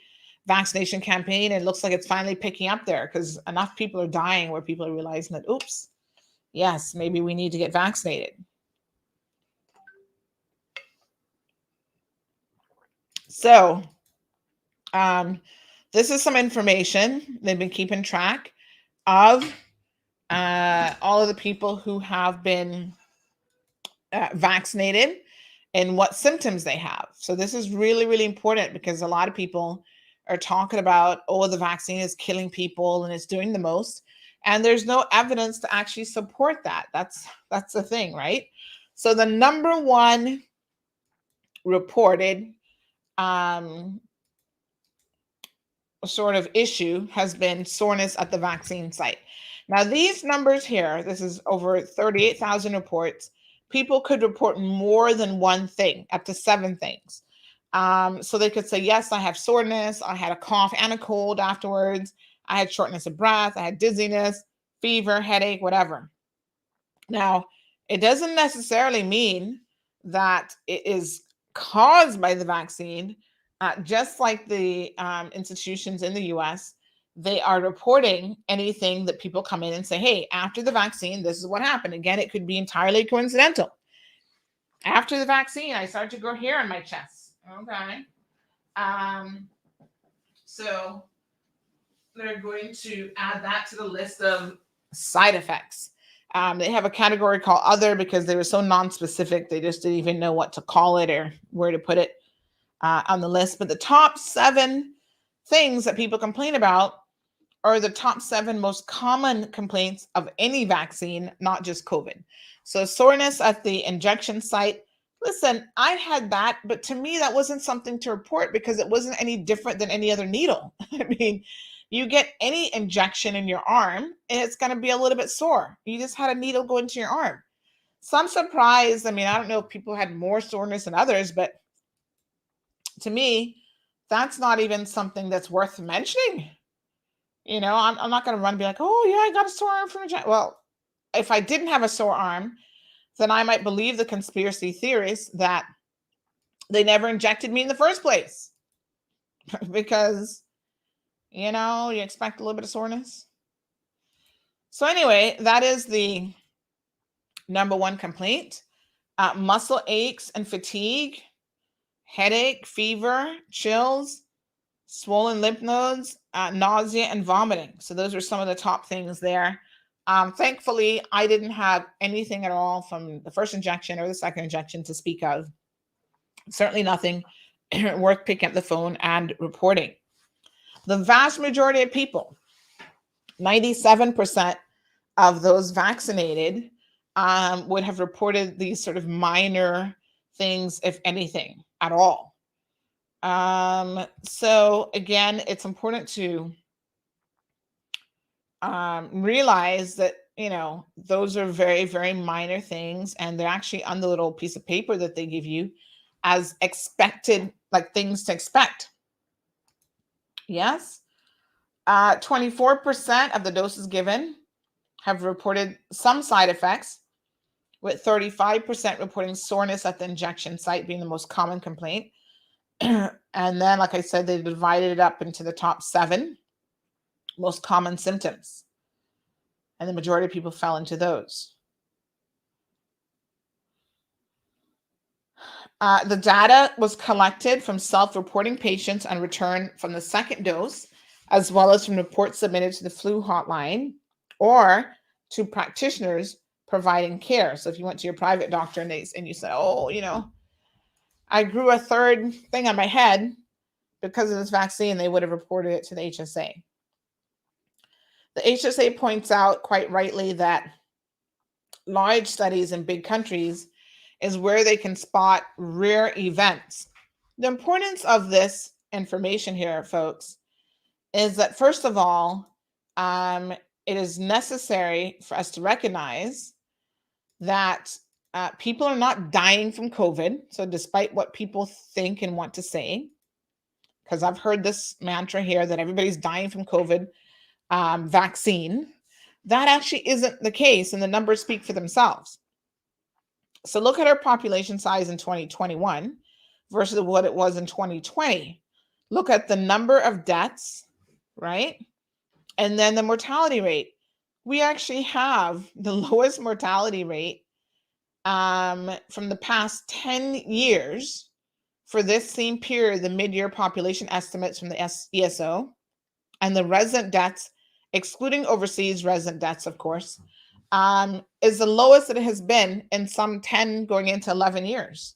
vaccination campaign, and it looks like it's finally picking up there because enough people are dying where people are realizing that, oops, yes, maybe we need to get vaccinated. So this is some information. They've been keeping track of all of the people who have been vaccinated and what symptoms they have. So this is really, really important because a lot of people are talking about, oh, the vaccine is killing people and it's doing the most. And there's no evidence to actually support that. That's the thing, right? So the number one reported sort of issue has been soreness at the vaccine site. Now, these numbers here, this is over 38,000 reports. People could report more than one thing, up to 7 things. So they could say, yes, I have soreness. I had a cough and a cold afterwards. I had shortness of breath. I had dizziness, fever, headache, whatever. Now, it doesn't necessarily mean that it is caused by the vaccine. Just like the institutions in the US, they are reporting anything that people come in and say, hey, after the vaccine, this is what happened. Again, it could be entirely coincidental. After the vaccine, I started to grow hair on my chest. Okay. So they're going to add that to the list of side effects. They have a category called other because they were so non-specific. They just didn't even know what to call it or where to put it on the list. But the top 7 things that people complain about are the top 7 most common complaints of any vaccine, not just COVID. So soreness at the injection site. Listen, I had that, but to me, that wasn't something to report because it wasn't any different than any other needle. I mean, you get any injection in your arm, and it's going to be a little bit sore. You just had a needle go into your arm. So I'm surprised. I mean, I don't know if people had more soreness than others, but to me, that's not even something that's worth mentioning. You know, I'm not going to run and be like, oh, yeah, I got a sore arm from injection. Well, if I didn't have a sore arm, then I might believe the conspiracy theories that they never injected me in the first place. Because, you know, you expect a little bit of soreness. So anyway, that is the number one complaint. Muscle aches and fatigue, headache, fever, chills, swollen lymph nodes, nausea, and vomiting. So those are some of the top things there. Thankfully, I didn't have anything at all from the first injection or the second injection to speak of. Certainly nothing worth picking up the phone and reporting. The vast majority of people, 97% of those vaccinated, would have reported these sort of minor things, if anything, at all. So again, it's important to realize that, you know, those are very, very minor things, and they're actually on the little piece of paper that they give you as expected, like things to expect. Yes. 24% of the doses given have reported some side effects, with 35% reporting soreness at the injection site being the most common complaint. And then, like I said, they divided it up into the top 7 most common symptoms. And the majority of people fell into those. The data was collected from self-reporting patients on return from the second dose, as well as from reports submitted to the flu hotline or to practitioners providing care. So if you went to your private doctor and you said, oh, you know, I grew a third thing on my head because of this vaccine, they would have reported it to the HSA. The HSA points out quite rightly that large studies in big countries is where they can spot rare events. The importance of this information here, folks, is that first of all, it is necessary for us to recognize that people are not dying from COVID. So despite what people think and want to say, because I've heard this mantra here that everybody's dying from COVID vaccine, that actually isn't the case, and the numbers speak for themselves. So look at our population size in 2021 versus what it was in 2020. Look at the number of deaths, right? And then the mortality rate. We actually have the lowest mortality rate from the past 10 years for this same period, the mid-year population estimates from the ESO and the resident deaths, excluding overseas resident deaths, of course, is the lowest that it has been in some 10 going into 11 years.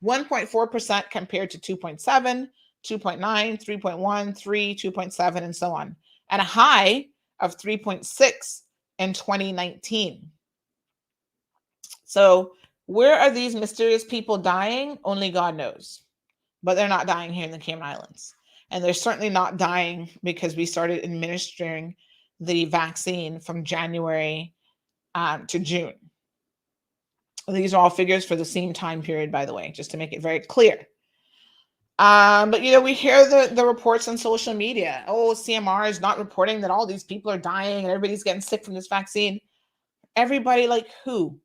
1.4% compared to 2.7, 2.9, 3.1, 3, 2.7, and so on, and a high of 3.6 in 2019. So where are these mysterious people dying? Only God knows. But they're not dying here in the Cayman Islands. And they're certainly not dying because we started administering the vaccine from January to June. These are all figures for the same time period, by the way, just to make it very clear. But, you know, we hear the reports on social media. Oh, CMR is not reporting that all these people are dying and everybody's getting sick from this vaccine. Everybody, like who?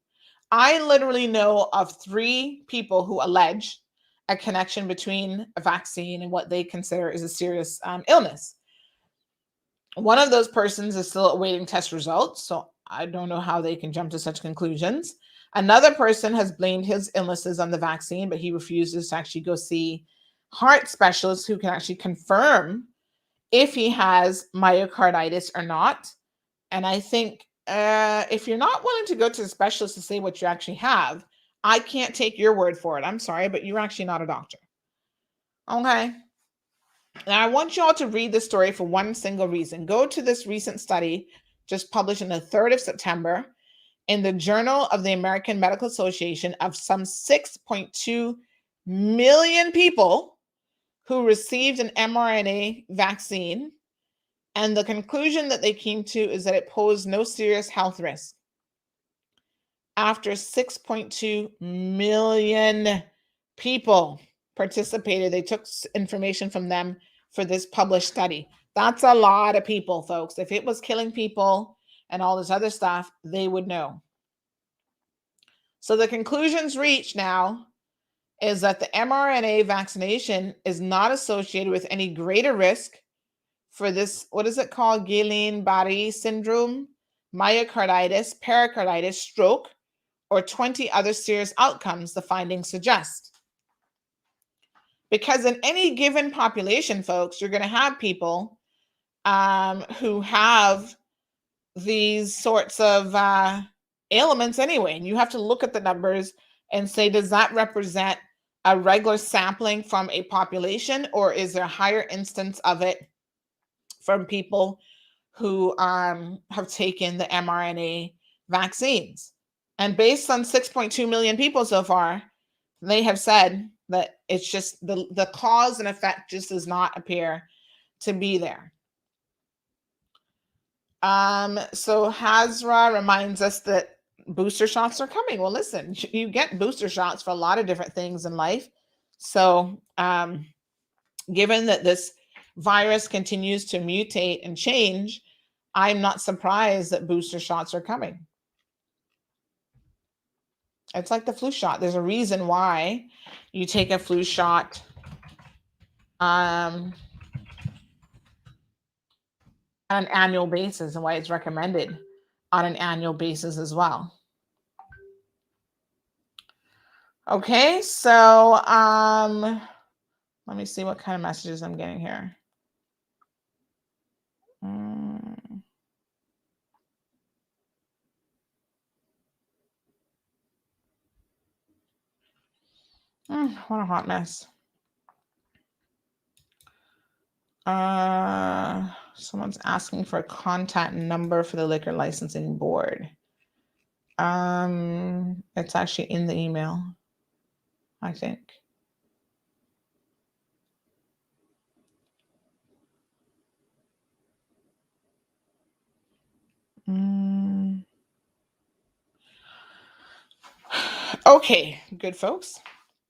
I literally know of 3 people who allege a connection between a vaccine and what they consider is a serious illness. One of those persons is still awaiting test results, so I don't know how they can jump to such conclusions. Another person has blamed his illnesses on the vaccine, but he refuses to actually go see heart specialists who can actually confirm if he has myocarditis or not. And I think if you're not willing to go to a specialist to say what you actually have, I can't take your word for it. I'm sorry, but you're actually not a doctor. Okay. Now, I want you all to read this story for one single reason. Go to this recent study just published on the 3rd of September in the Journal of the American Medical Association of some 6.2 million people who received an mRNA vaccine. And the conclusion that they came to is that it posed no serious health risk. After 6.2 million people participated, they took information from them for this published study. That's a lot of people, folks. If it was killing people and all this other stuff, they would know. So the conclusions reached now is that the mRNA vaccination is not associated with any greater risk for this, what is it called? Guillain-Barré syndrome, myocarditis, pericarditis, stroke, or 20 other serious outcomes, the findings suggest. Because in any given population, folks, you're going to have people who have these sorts of ailments anyway. And you have to look at the numbers and say, does that represent a regular sampling from a population, or is there a higher instance of it from people who have taken the mRNA vaccines? And based on 6.2 million people so far, they have said that it's just the cause and effect just does not appear to be there. So Hazra reminds us that booster shots are coming. Well, listen, you get booster shots for a lot of different things in life. So given that this virus continues to mutate and change, I'm not surprised that booster shots are coming. It's like the flu shot. There's a reason why you take a flu shot on an annual basis, and why it's recommended on an annual basis as well. Okay, so let me see what kind of messages I'm getting here. What a hot mess. Someone's asking for a contact number for the liquor licensing board. It's actually in the email, I think. Okay, good folks.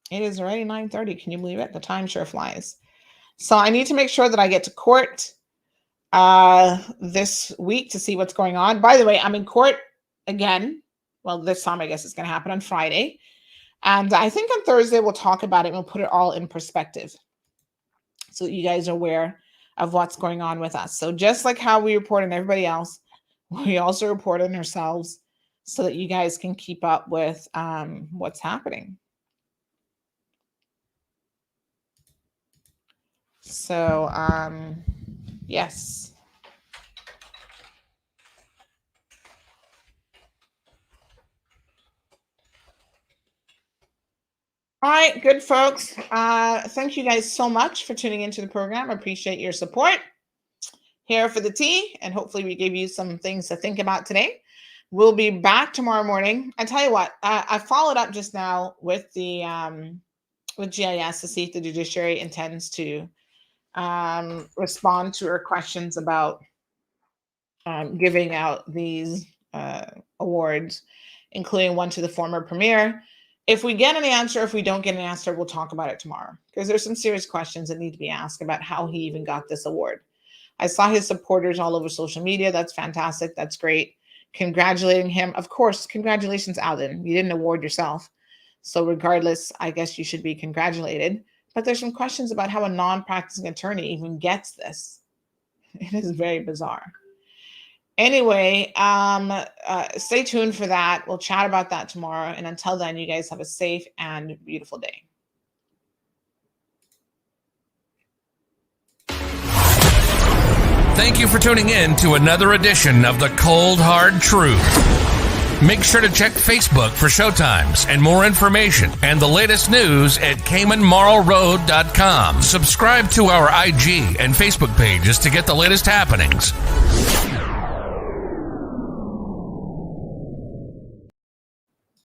It is already 9:30. Can you believe it? The time sure flies. So I need to make sure that I get to court this week to see what's going on. By the way, I'm in court again. Well, this time I guess it's going to happen on Friday. And I think on Thursday we'll talk about it and we'll put it all in perspective so that you guys are aware of what's going on with us. So just like how we report on everybody else, we also report on ourselves so that you guys can keep up with what's happening. So, yes. All right, good folks. Thank you guys so much for tuning into the program. I appreciate your support. Here for the tea, and hopefully we gave you some things to think about today. We'll be back tomorrow morning. I tell you what, I followed up just now with the with GIS to see if the judiciary intends to respond to our questions about giving out these awards, including one to the former premier. If we get an answer, if we don't get an answer, we'll talk about it tomorrow, because there's some serious questions that need to be asked about how he even got this award. I saw his supporters all over social media. That's fantastic. That's great. Congratulating him. Of course, congratulations, Alden. You didn't award yourself. So regardless, I guess you should be congratulated. But there's some questions about how a non-practicing attorney even gets this. It is very bizarre. Anyway, stay tuned for that. We'll chat about that tomorrow. And until then, you guys have a safe and beautiful day. Thank you for tuning in to another edition of The Cold Hard Truth. Make sure to check Facebook for showtimes and more information and the latest news at CaymanMarlRoad.com. Subscribe to our IG and Facebook pages to get the latest happenings.